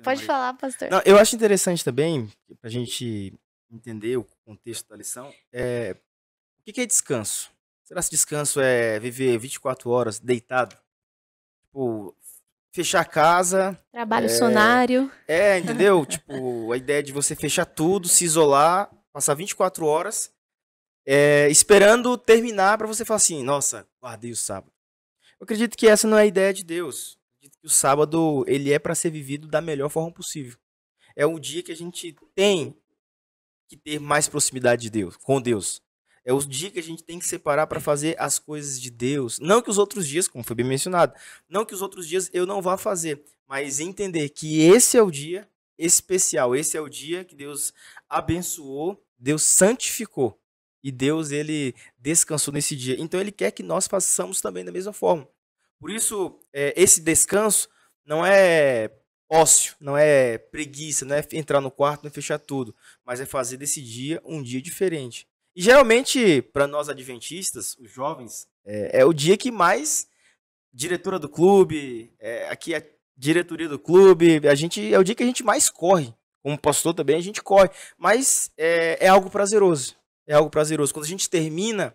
pode falar, pastor. Não, eu acho interessante também, pra gente entender o contexto da lição, o que é descanso? Será que descanso é viver 24 horas deitado? Tipo, fechar a casa, Trabalho sonário. entendeu? Tipo, a ideia de você fechar tudo, se isolar, passar 24 horas, esperando terminar pra você falar assim, nossa, guardei o sábado. Eu acredito que essa não é a ideia de Deus. Eu acredito que o sábado, ele é pra ser vivido da melhor forma possível. É o dia que a gente tem que ter mais proximidade de Deus, com Deus. É o dia que a gente tem que separar para fazer as coisas de Deus. Não que os outros dias, como foi bem mencionado, não que os outros dias eu não vá fazer, mas entender que esse é o dia especial, esse é o dia que Deus abençoou, Deus santificou e Deus ele descansou nesse dia. Então ele quer que nós façamos também da mesma forma. Por isso, esse descanso não é ócio, não é preguiça, não é entrar no quarto e fechar tudo, mas é fazer desse dia um dia diferente. E geralmente, para nós adventistas, os jovens, é o dia que mais diretora do clube, aqui a diretoria do clube, é o dia que a gente mais corre. Como pastor também, a gente corre. Mas é algo prazeroso. É algo prazeroso. Quando a gente termina,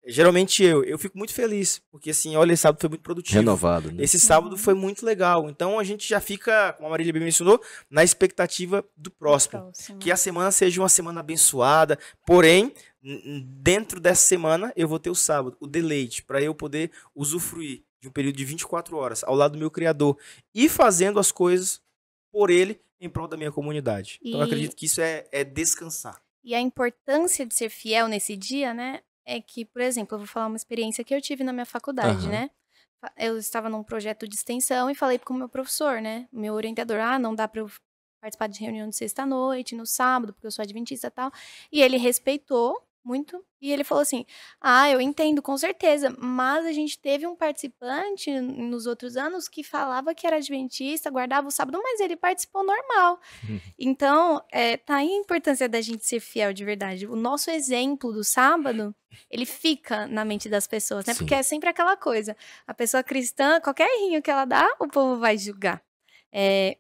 geralmente eu fico muito feliz, porque assim, olha, esse sábado foi muito produtivo. Renovado, né? Esse sábado foi muito legal. Então a gente já fica, como a Marília bem mencionou, na expectativa do próximo. Que a semana seja uma semana abençoada. Porém, dentro dessa semana, eu vou ter o sábado, o deleite, para eu poder usufruir de um período de 24 horas ao lado do meu Criador e fazendo as coisas por Ele em prol da minha comunidade. Então eu acredito que isso é descansar. E a importância de ser fiel nesse dia, né? É que, por exemplo, eu vou falar uma experiência que eu tive na minha faculdade, né? Eu estava num projeto de extensão e falei com o meu professor, né? O meu orientador, não dá para eu participar de reunião de sexta-noite, no sábado, porque eu sou adventista e tal. E ele respeitou muito. E ele falou assim, eu entendo, com certeza, mas a gente teve um participante nos outros anos que falava que era adventista, guardava o sábado, mas ele participou normal. Então, tá aí a importância da gente ser fiel de verdade. O nosso exemplo do sábado, ele fica na mente das pessoas, né? Sim. Porque é sempre aquela coisa, a pessoa cristã, qualquer errinho que ela dá, o povo vai julgar.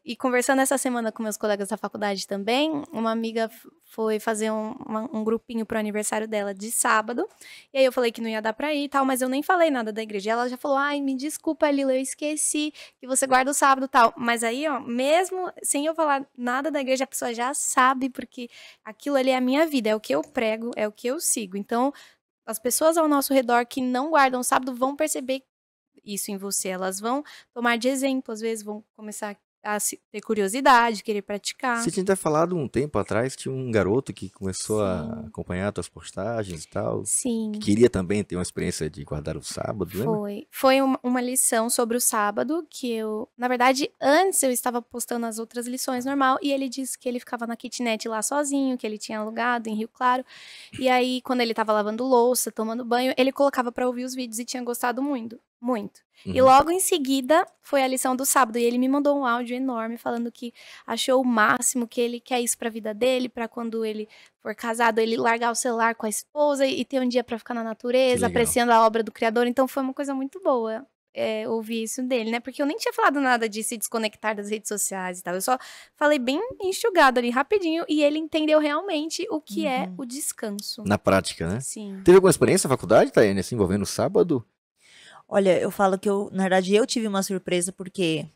E conversando essa semana com meus colegas da faculdade também, uma amiga foi fazer um grupinho pro aniversário dela de sábado, e aí eu falei que não ia dar pra ir e tal, mas eu nem falei nada da igreja. E ela já falou, me desculpa, Lila, eu esqueci que você guarda o sábado e tal. Mas aí, mesmo sem eu falar nada da igreja, a pessoa já sabe, porque aquilo ali é a minha vida, é o que eu prego, é o que eu sigo. Então, as pessoas ao nosso redor que não guardam o sábado vão perceber isso em você, elas vão tomar de exemplo, às vezes vão começar a ter curiosidade, querer praticar. Você tinha até falado um tempo atrás que tinha um garoto que começou a Sim. acompanhar tuas postagens e tal. Sim. Que queria também ter uma experiência de guardar o sábado, lembra? Foi uma lição sobre o sábado que eu... Na verdade, antes eu estava postando as outras lições normal e ele disse que ele ficava na kitnet lá sozinho, que ele tinha alugado em Rio Claro. E aí, quando ele estava lavando louça, tomando banho, ele colocava para ouvir os vídeos e tinha gostado muito. Muito. E logo em seguida foi a lição do sábado. E ele me mandou um áudio enorme falando que achou o máximo, que ele quer isso pra vida dele, pra quando ele for casado, ele largar o celular com a esposa e ter um dia pra ficar na natureza, apreciando a obra do Criador. Então foi uma coisa muito boa ouvir isso dele, né? Porque eu nem tinha falado nada de se desconectar das redes sociais e tal. Eu só falei bem enxugado ali, rapidinho, e ele entendeu realmente o que é o descanso. Na prática, né? Sim. Teve alguma experiência na faculdade, Taiane, assim, envolvendo o sábado? Olha, eu falo que na verdade, eu tive uma surpresa porque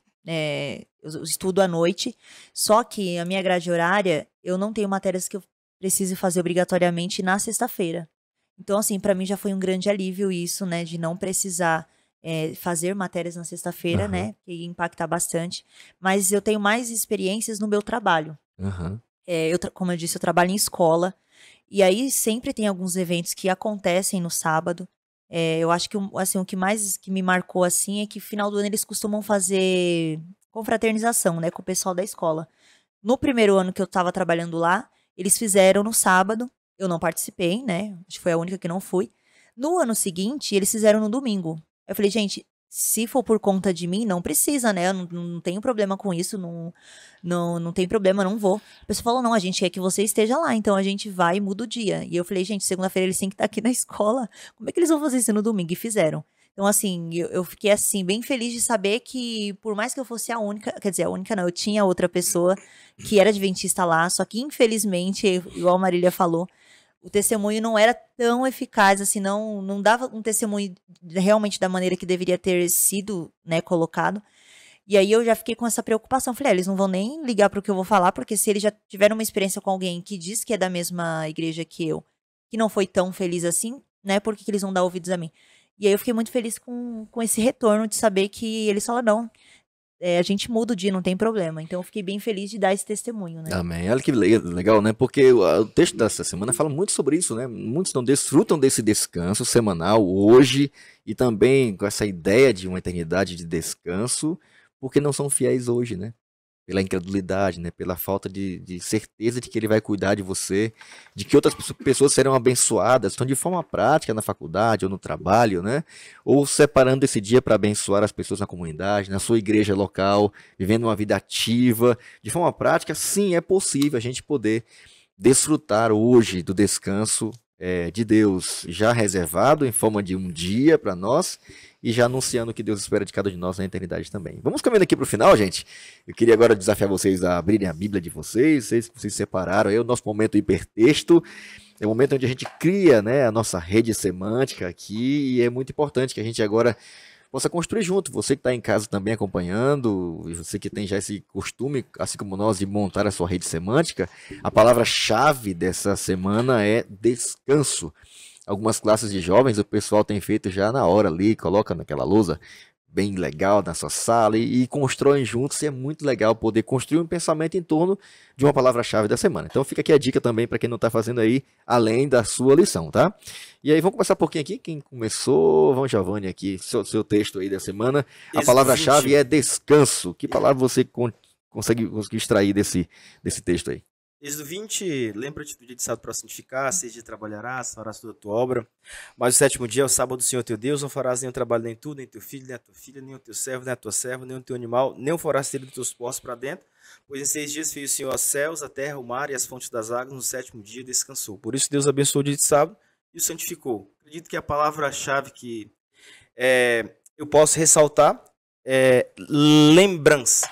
eu estudo à noite, só que a minha grade horária, eu não tenho matérias que eu precise fazer obrigatoriamente na sexta-feira. Então, assim, pra mim já foi um grande alívio isso, né, de não precisar fazer matérias na sexta-feira, né, que ia impactar bastante. Mas eu tenho mais experiências no meu trabalho. Como eu disse, eu trabalho em escola, e aí sempre tem alguns eventos que acontecem no sábado. Eu acho que assim, o que mais que me marcou assim é que no final do ano eles costumam fazer confraternização, né, com o pessoal da escola. No primeiro ano que eu estava trabalhando lá, eles fizeram no sábado, eu não participei, né? Acho que foi a única que não fui. No ano seguinte, eles fizeram no domingo. Eu falei, gente, se for por conta de mim, não precisa, né? Eu não tenho problema com isso, não tem problema, eu não vou. A pessoa falou, não, a gente quer que você esteja lá, então a gente vai e muda o dia. E eu falei, gente, segunda-feira eles têm que estar aqui na escola. Como é que eles vão fazer isso no domingo? E fizeram. Então, assim, eu fiquei, assim, bem feliz de saber que, por mais que eu fosse a única, quer dizer, a única não, eu tinha outra pessoa que era adventista lá, só que, infelizmente, igual a Marília falou, o testemunho não era tão eficaz, assim, não dava um testemunho realmente da maneira que deveria ter sido, né, colocado. E aí eu já fiquei com essa preocupação. Falei, eles não vão nem ligar para o que eu vou falar, porque se eles já tiveram uma experiência com alguém que diz que é da mesma igreja que eu, que não foi tão feliz assim, né, por que eles vão dar ouvidos a mim? E aí eu fiquei muito feliz com esse retorno de saber que eles falaram, não, a gente muda o dia, não tem problema. Então eu fiquei bem feliz de dar esse testemunho, né? Amém. Olha que legal, né? Porque o texto dessa semana fala muito sobre isso, né? Muitos não desfrutam desse descanso semanal hoje e também com essa ideia de uma eternidade de descanso, porque não são fiéis hoje, né? Pela incredulidade, né? Pela falta de certeza de que ele vai cuidar de você, de que outras pessoas serão abençoadas, então de forma prática na faculdade ou no trabalho, né? Ou separando esse dia para abençoar as pessoas na comunidade, na sua igreja local, vivendo uma vida ativa, de forma prática, sim, é possível a gente poder desfrutar hoje do descanso de Deus, já reservado em forma de um dia para nós, e já anunciando o que Deus espera de cada um de nós na eternidade também. Vamos caminhando aqui para o final, gente. Eu queria agora desafiar vocês a abrirem a Bíblia de vocês separaram aí o nosso momento hipertexto. É o momento onde a gente cria, né, a nossa rede semântica aqui, e é muito importante que a gente agora possa construir junto. Você que está em casa também acompanhando, e você que tem já esse costume, assim como nós, de montar a sua rede semântica, a palavra-chave dessa semana é descanso. Algumas classes de jovens o pessoal tem feito já na hora ali, coloca naquela lousa bem legal na sua sala e constroem juntos, e é muito legal poder construir um pensamento em torno de uma palavra-chave da semana. Então fica aqui a dica também para quem não está fazendo aí, além da sua lição, tá? E aí vamos começar um pouquinho aqui, quem começou, vamos Giovanni aqui, seu texto aí da semana, a palavra-chave é descanso. Que palavra você consegue extrair desse texto aí? Êxodo 20, lembra-te do dia de sábado para santificar, 6 dias trabalharás, farás toda a tua obra. Mas o sétimo dia é o sábado do Senhor teu Deus, não farás nenhum trabalho, nem tu, nem teu filho, nem a tua filha, nem o teu servo, nem a tua serva, nem o teu animal, nem o forasteiro dos teus postos para dentro. Pois em 6 dias fez o Senhor os céus, a terra, o mar e as fontes das águas, no sétimo dia descansou. Por isso Deus abençoou o dia de sábado e o santificou. Acredito que a palavra-chave que eu posso ressaltar é lembrança.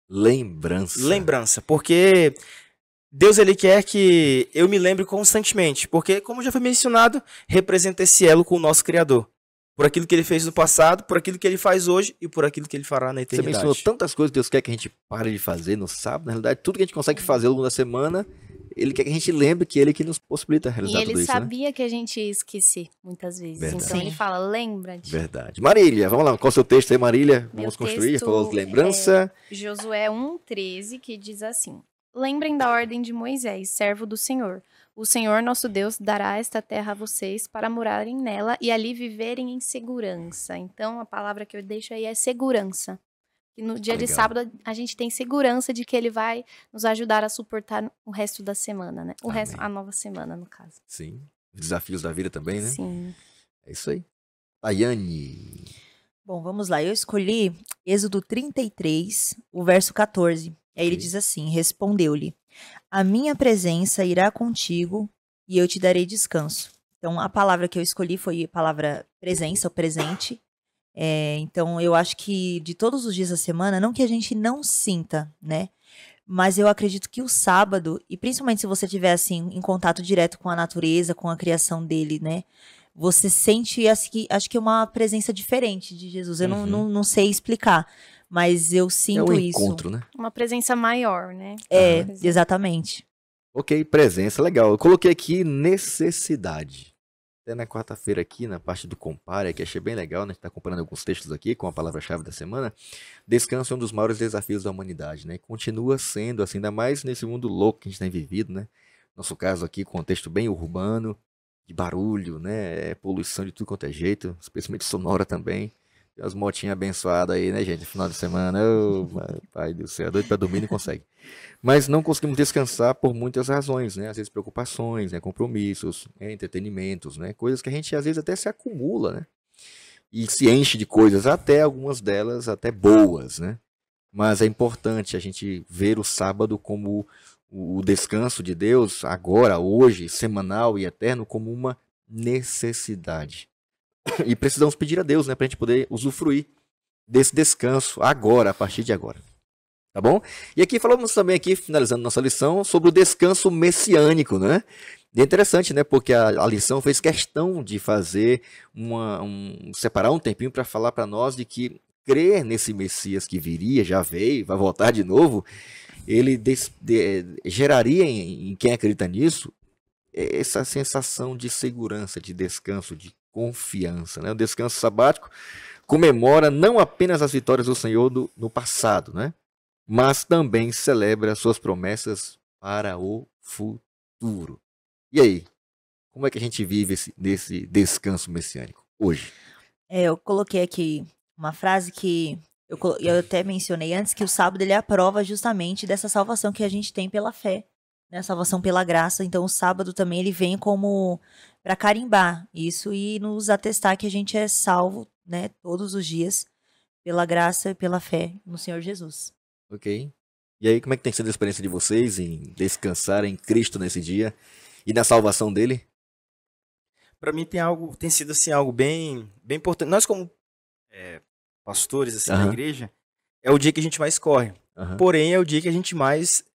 Lembrança, porque Deus, ele quer que eu me lembre constantemente, porque, como já foi mencionado, representa esse elo com o nosso Criador. Por aquilo que ele fez no passado, por aquilo que ele faz hoje e por aquilo que ele fará na eternidade. Você mencionou tantas coisas que Deus quer que a gente pare de fazer no sábado. Na realidade, tudo que a gente consegue fazer ao longo da semana, ele quer que a gente lembre que ele que nos possibilita realizar tudo isso. E ele sabia, né, que a gente ia esquecer muitas vezes. Verdade. Então ele fala, lembra-te. Verdade. Marília, vamos lá. Qual é o seu texto aí, Marília? Vamos construir. Falou de lembrança. Josué 1:13, que diz assim: lembrem da ordem de Moisés, servo do Senhor. O Senhor nosso Deus dará esta terra a vocês para morarem nela e ali viverem em segurança. Então a palavra que eu deixo aí é segurança. E no dia de sábado a gente tem segurança de que ele vai nos ajudar a suportar o resto da semana, né? A nova semana, no caso. Sim. Os desafios da vida também, né? Sim. É isso aí. Tayane. Bom, vamos lá. Eu escolhi Êxodo 33, o verso 14. Aí ele diz assim, respondeu-lhe, a minha presença irá contigo e eu te darei descanso. Então, a palavra que eu escolhi foi a palavra presença, ou presente. Então, eu acho que de todos os dias da semana, não que a gente não sinta, né? Mas eu acredito que o sábado, e principalmente se você estiver assim, em contato direto com a natureza, com a criação dele, né? Você sente, acho que uma presença diferente de Jesus. Eu não sei explicar. Mas eu sinto isso. É um encontro, né? Uma presença maior, né? Exatamente. Ok, presença, legal. Eu coloquei aqui necessidade. Até na quarta-feira aqui, na parte do Compare, que achei bem legal, né? A gente tá comparando alguns textos aqui com a palavra-chave da semana. Descanso é um dos maiores desafios da humanidade, né? Continua sendo assim, ainda mais nesse mundo louco que a gente tem vivido, né? Nosso caso aqui, contexto bem urbano, de barulho, né? Poluição de tudo quanto é jeito, especialmente sonora também. As motinhas abençoadas aí, né, gente? Final de semana, ô, pai do céu, doido pra dormir não consegue. Mas não conseguimos descansar por muitas razões, né? Às vezes preocupações, né? Compromissos, né? Entretenimentos, né? Coisas que a gente às vezes até se acumula, né? E se enche de coisas, até algumas delas até boas, né? Mas é importante a gente ver o sábado como o descanso de Deus, agora, hoje, semanal e eterno, como uma necessidade. E precisamos pedir a Deus, né, para a gente poder usufruir desse descanso agora, a partir de agora. Tá bom? E aqui falamos também, aqui, finalizando nossa lição, sobre o descanso messiânico, né? E é interessante, né? Porque a lição fez questão de fazer separar um tempinho para falar para nós de que crer nesse Messias que viria, já veio, vai voltar de novo, ele geraria em quem acredita nisso essa sensação de segurança, de descanso, de confiança, né? O descanso sabático comemora não apenas as vitórias do Senhor no passado, né? Mas também celebra suas promessas para o futuro. E aí, como é que a gente vive desse descanso messiânico hoje? Eu coloquei aqui uma frase que eu até mencionei antes, que o sábado ele é a prova justamente dessa salvação que a gente tem pela fé, né? A salvação pela graça. Então o sábado também ele vem como para carimbar isso e nos atestar que a gente é salvo, né, todos os dias pela graça e pela fé no Senhor Jesus. Ok. E aí, como é que tem sido a experiência de vocês em descansar em Cristo nesse dia e na salvação dele? Para mim tem sido assim algo bem importante. Nós como pastores assim na igreja, é o dia que a gente mais corre. Porém, é o dia que a gente mais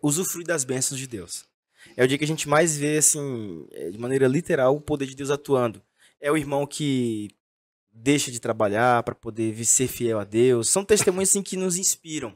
usufrui das bênçãos de Deus. É o dia que a gente mais vê assim, de maneira literal, o poder de Deus atuando. É o irmão que deixa de trabalhar para poder ser fiel a Deus. São testemunhos assim, que nos inspiram.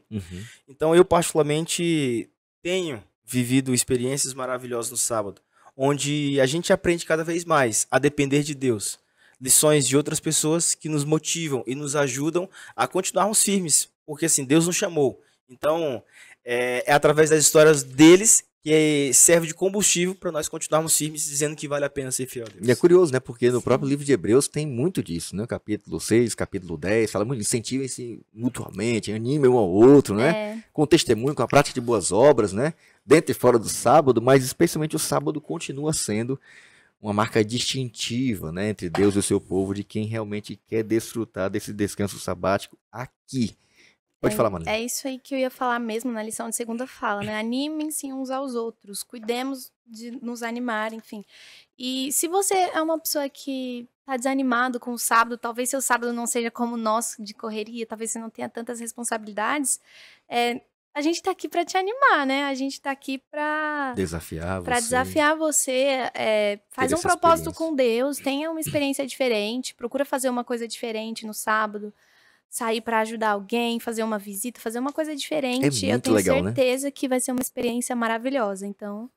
Então, eu particularmente tenho vivido experiências maravilhosas no sábado, onde a gente aprende cada vez mais a depender de Deus. Lições de outras pessoas que nos motivam e nos ajudam a continuarmos firmes, porque assim, Deus nos chamou. Então, é através das histórias deles que serve de combustível para nós continuarmos firmes, dizendo que vale a pena ser fiel a Deus. E é curioso, né? Porque no próprio livro de Hebreus tem muito disso, né? Capítulo 6, capítulo 10, fala muito, incentivem-se mutuamente, animem um ao outro, né? Com testemunho, com a prática de boas obras, né? Dentro e fora do sábado, mas especialmente o sábado continua sendo uma marca distintiva, né? Entre Deus e o seu povo, de quem realmente quer desfrutar desse descanso sabático aqui. Pode falar, Maria. É isso aí que eu ia falar mesmo na lição de segunda fala, né? Animem-se uns aos outros, cuidemos de nos animar, enfim. E se você é uma pessoa que tá desanimado com o sábado, talvez seu sábado não seja como o nosso, de correria, talvez você não tenha tantas responsabilidades, a gente tá aqui para te animar, né? A gente tá aqui para desafiar você, faz um propósito com Deus, tenha uma experiência diferente, procura fazer uma coisa diferente no sábado. Sair para ajudar alguém, fazer uma visita, fazer uma coisa diferente. Eu tenho certeza que vai ser uma experiência maravilhosa. Então,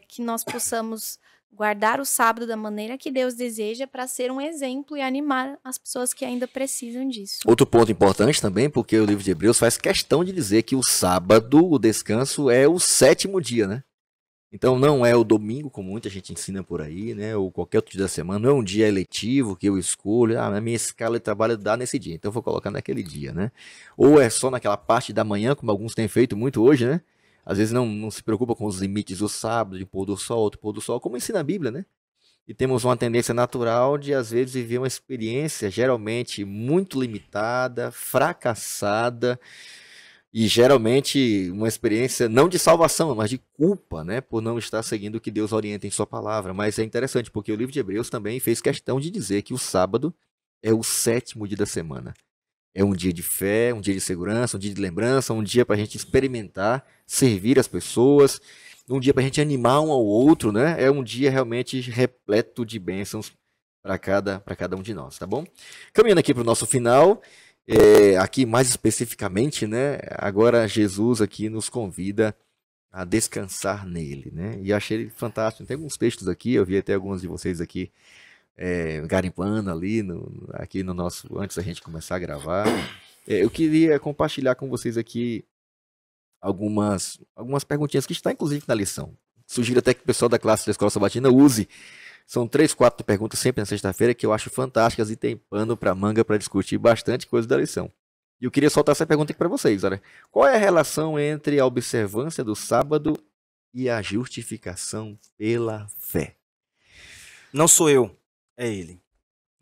que nós possamos guardar o sábado da maneira que Deus deseja para ser um exemplo e animar as pessoas que ainda precisam disso. Outro ponto importante também, porque o livro de Hebreus faz questão de dizer que o sábado, o descanso, é o 7º dia, né? Então não é o domingo, como muita gente ensina por aí, né? Ou qualquer outro dia da semana, não é um dia eletivo que eu escolho, a minha escala de trabalho dá nesse dia, então eu vou colocar naquele dia, né? Ou é só naquela parte da manhã, como alguns têm feito muito hoje, né? Às vezes não se preocupa com os limites do sábado, de pôr do sol, outro pôr do sol, como ensina a Bíblia, né? E temos uma tendência natural de, às vezes, viver uma experiência geralmente muito limitada, fracassada, e geralmente uma experiência não de salvação, mas de culpa, né? Por não estar seguindo o que Deus orienta em sua palavra. Mas é interessante, porque o livro de Hebreus também fez questão de dizer que o sábado é o 7º dia da semana. É um dia de fé, um dia de segurança, um dia de lembrança, um dia para a gente experimentar, servir as pessoas, um dia para a gente animar um ao outro, né? É um dia realmente repleto de bênçãos para cada um de nós, tá bom? Caminhando aqui para o nosso final, aqui mais especificamente, né? Agora Jesus aqui nos convida a descansar nele, né? E achei ele fantástico. Tem alguns textos aqui, eu vi até alguns de vocês aqui garimpando ali, aqui no nosso, antes da gente começar a gravar. Eu queria compartilhar com vocês aqui algumas perguntinhas que está inclusive na lição. Sugiro até que o pessoal da classe da Escola Sabatina use São 3, 4 perguntas sempre na sexta-feira que eu acho fantásticas e tem pano para manga para discutir bastante coisa da lição. E eu queria soltar essa pergunta aqui para vocês, olha. Qual é a relação entre a observância do sábado e a justificação pela fé? Não sou eu, é ele.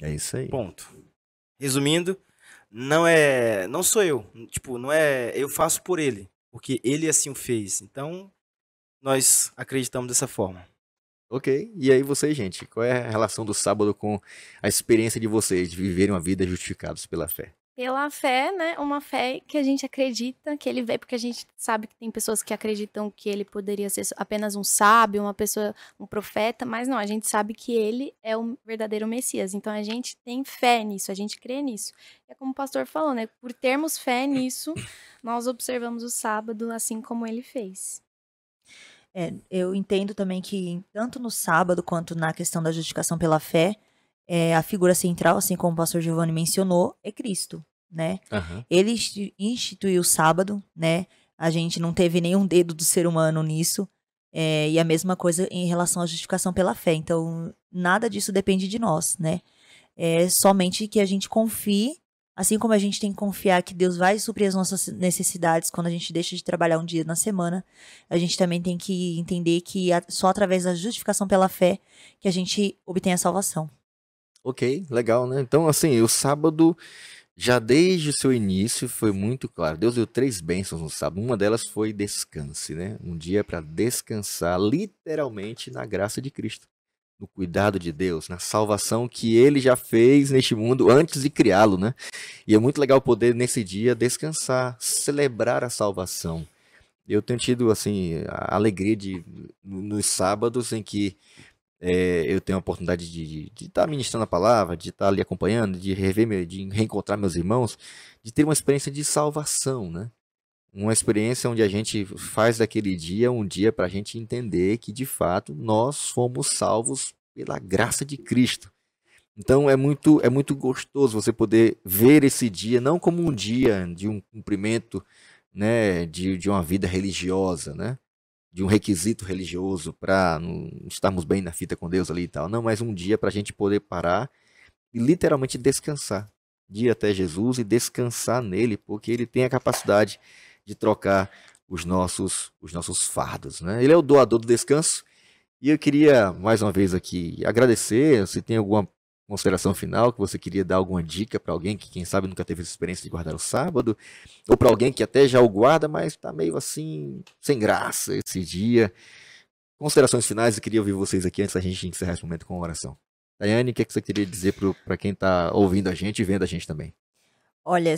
É isso aí. Ponto. Resumindo, não sou eu. Tipo, não é eu faço por ele, porque ele assim o fez. Então, nós acreditamos dessa forma. Ok. E aí vocês, gente, qual é a relação do sábado com a experiência de vocês de viverem uma vida justificados pela fé? Pela fé, né? Uma fé que a gente acredita que ele veio, porque a gente sabe que tem pessoas que acreditam que ele poderia ser apenas um sábio, uma pessoa, um profeta, mas não, a gente sabe que ele é o verdadeiro Messias. Então a gente tem fé nisso, a gente crê nisso. É como o pastor falou, né? Por termos fé nisso, nós observamos o sábado assim como ele fez. Eu entendo também que tanto no sábado quanto na questão da justificação pela fé, a figura central, assim como o pastor Giovanni mencionou, é Cristo, né? Aham. Ele instituiu o sábado, né? A gente não teve nenhum dedo do ser humano nisso. E a mesma coisa em relação à justificação pela fé. Então, nada disso depende de nós, né? É somente que a gente confie, assim como a gente tem que confiar que Deus vai suprir as nossas necessidades quando a gente deixa de trabalhar um dia na semana, a gente também tem que entender que só através da justificação pela fé que a gente obtém a salvação. Ok, legal, né? Então, assim, o sábado, já desde o seu início, foi muito claro. Deus deu 3 bênçãos no sábado. Uma delas foi descanse, né? Um dia para descansar, literalmente, na graça de Cristo, no cuidado de Deus, na salvação que Ele já fez neste mundo antes de criá-lo, né? E é muito legal poder, nesse dia, descansar, celebrar a salvação. Eu tenho tido, assim, a alegria nos sábados em que eu tenho a oportunidade de estar ministrando a palavra, de estar ali acompanhando, de de reencontrar meus irmãos, de ter uma experiência de salvação, né? Uma experiência onde a gente faz daquele dia um dia para a gente entender que, de fato, nós fomos salvos pela graça de Cristo. Então é muito gostoso você poder ver esse dia não como um dia de um cumprimento, né, de uma vida religiosa, né? De um requisito religioso para estarmos bem na fita com Deus ali e tal. Não, mas um dia para a gente poder parar e literalmente descansar. Ir até Jesus e descansar nele, porque ele tem a capacidade de trocar os nossos fardos, né? Ele é o doador do descanso. E eu queria, mais uma vez aqui, agradecer. Se tem alguma consideração final, que você queria dar alguma dica para alguém que, quem sabe, nunca teve essa experiência de guardar o sábado, ou para alguém que até já o guarda, mas está meio assim, sem graça esse dia. Considerações finais, eu queria ouvir vocês aqui antes da gente encerrar esse momento com a oração. Daiane, o que você queria dizer para quem está ouvindo a gente e vendo a gente também? Olha,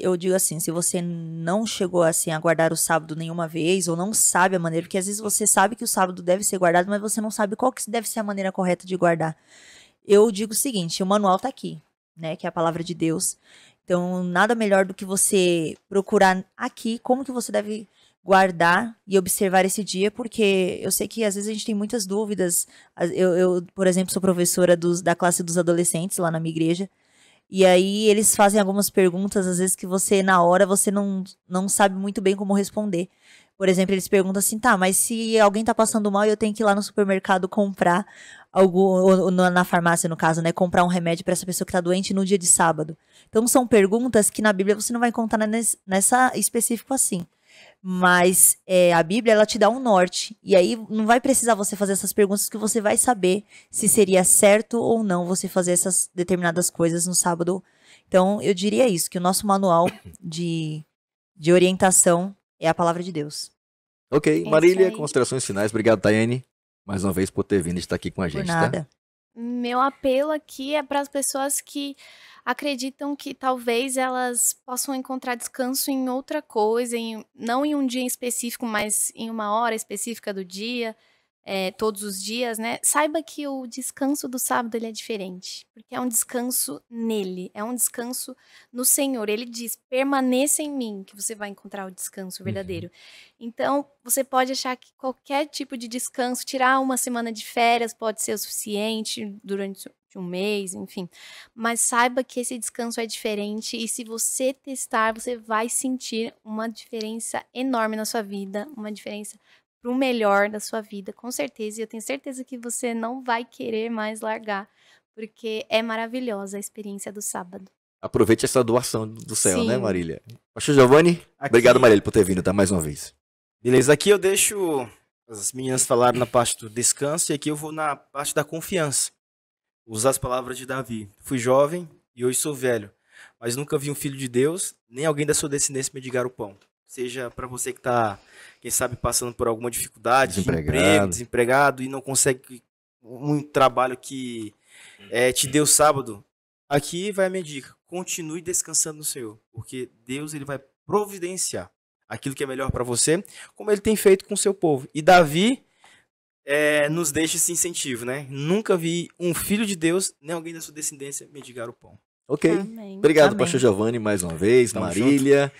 eu digo assim, se você não chegou assim a guardar o sábado nenhuma vez, ou não sabe a maneira, porque às vezes você sabe que o sábado deve ser guardado, mas você não sabe qual que deve ser a maneira correta de guardar. Eu digo o seguinte, o manual tá aqui, né, que é a palavra de Deus. Então, nada melhor do que você procurar aqui como que você deve guardar e observar esse dia, porque eu sei que às vezes a gente tem muitas dúvidas. Eu por exemplo, sou professora da classe dos adolescentes lá na minha igreja, e aí eles fazem algumas perguntas, às vezes que você, na hora, você não sabe muito bem como responder. Por exemplo, eles perguntam assim, tá, mas se alguém tá passando mal e eu tenho que ir lá no supermercado comprar ou na farmácia, no caso, né, comprar um remédio para essa pessoa que tá doente no dia de sábado. Então, são perguntas que na Bíblia você não vai encontrar nessa específico assim. Mas a Bíblia, ela te dá um norte. E aí não vai precisar você fazer essas perguntas que você vai saber se seria certo ou não você fazer essas determinadas coisas no sábado. Então, eu diria isso, que o nosso manual de orientação é a palavra de Deus. Ok, É Marília, isso aí. considerações finais. Obrigado, Daiane, mais uma vez por ter vindo e estar aqui com a Por gente, nada. tá? Meu apelo aqui é para as pessoas que acreditam que talvez elas possam encontrar descanso em outra coisa, não em um dia em específico, mas em uma hora específica do dia, todos os dias, né? Saiba que o descanso do sábado ele é diferente, porque é um descanso nele, é um descanso no Senhor. Ele diz: permaneça em mim, que você vai encontrar o descanso verdadeiro. Então, você pode achar que qualquer tipo de descanso, tirar uma semana de férias pode ser o suficiente durante um mês, enfim. Mas saiba que esse descanso é diferente e se você testar, você vai sentir uma diferença enorme na sua vida, uma diferença pro melhor da sua vida, com certeza. E eu tenho certeza que você não vai querer mais largar, porque é maravilhosa a experiência do sábado. Aproveite essa doação do céu, né, Sim. Marília? Pastor Giovanni, Aqui- obrigado, Marília, por ter vindo, tá? Mais uma vez. Beleza, aqui eu deixo. As meninas falaram na parte do descanso e aqui eu vou na parte da confiança. Usar as palavras de Davi. Fui jovem e hoje sou velho, mas nunca vi um filho de Deus, nem alguém da sua descendência mendigar o pão. Seja para você que tá, quem sabe, passando por alguma dificuldade, de emprego, desempregado e não consegue um trabalho que te deu sábado. Aqui vai a minha dica. Continue descansando no Senhor, porque Deus ele vai providenciar aquilo que é melhor para você, como ele tem feito com o seu povo. E Davi nos deixa esse incentivo, né? Nunca vi um filho de Deus, nem alguém da sua descendência mendigar o pão. Ok. Amém. Obrigado, Amém. Pastor Giovanni, mais uma vez. Tamo Marília.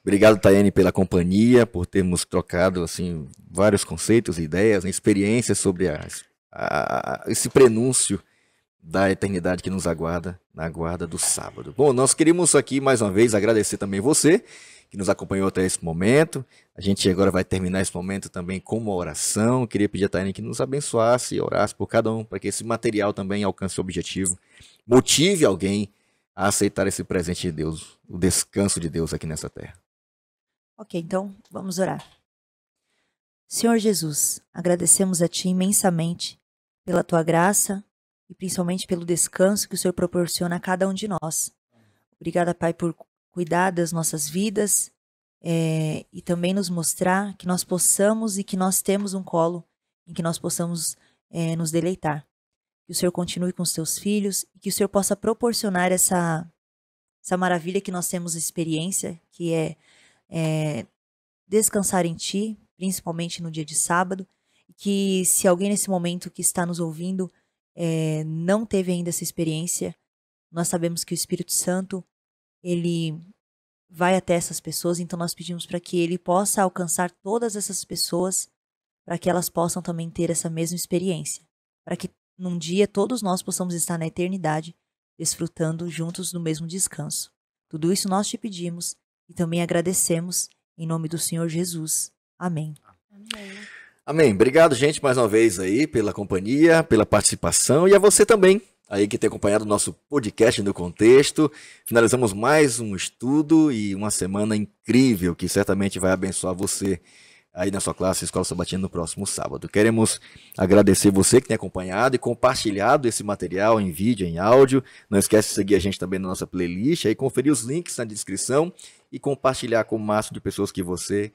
Obrigado, Tayane, pela companhia, por termos trocado assim, vários conceitos, ideias, experiências sobre esse prenúncio da eternidade que nos aguarda na guarda do sábado. Bom, nós queríamos aqui mais uma vez agradecer também você que nos acompanhou até esse momento. A gente agora vai terminar esse momento também com uma oração. Queria pedir a Tayane que nos abençoasse e orasse por cada um, para que esse material também alcance o objetivo, motive alguém a aceitar esse presente de Deus, o descanso de Deus aqui nessa terra. Ok, então vamos orar. Senhor Jesus, agradecemos a Ti imensamente pela Tua graça e principalmente pelo descanso que o Senhor proporciona a cada um de nós. Obrigada, Pai, por cuidar das nossas vidas e também nos mostrar que nós possamos e que nós temos um colo em que nós possamos nos deleitar. Que o Senhor continue com os Teus filhos e que o Senhor possa proporcionar essa maravilha que nós temos experiência, que é descansar em Ti, principalmente no dia de sábado, e que se alguém nesse momento que está nos ouvindo não teve ainda essa experiência, nós sabemos que o Espírito Santo, ele vai até essas pessoas, então nós pedimos para que ele possa alcançar todas essas pessoas, para que elas possam também ter essa mesma experiência, para que num dia todos nós possamos estar na eternidade, desfrutando juntos do mesmo descanso. Tudo isso nós te pedimos e também agradecemos em nome do Senhor Jesus. Amém. Amém. Amém. Obrigado, gente, mais uma vez aí pela companhia, pela participação e a você também aí que tem acompanhado o nosso podcast no contexto. Finalizamos mais um estudo e uma semana incrível que certamente vai abençoar você aí na sua classe Escola Sabatina no próximo sábado. Queremos agradecer você que tem acompanhado e compartilhado esse material em vídeo, em áudio. Não esquece de seguir a gente também na nossa playlist, aí conferir os links na descrição e compartilhar com o máximo de pessoas que você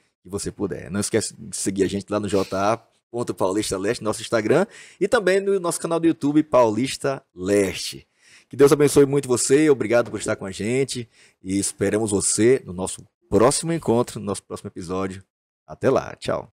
puder. Não esquece de seguir a gente lá no JA.Paulista Leste, nosso Instagram, e também no nosso canal do YouTube Paulista Leste. Que Deus abençoe muito você, obrigado por estar com a gente e esperamos você no nosso próximo encontro, no nosso próximo episódio. Até lá, tchau.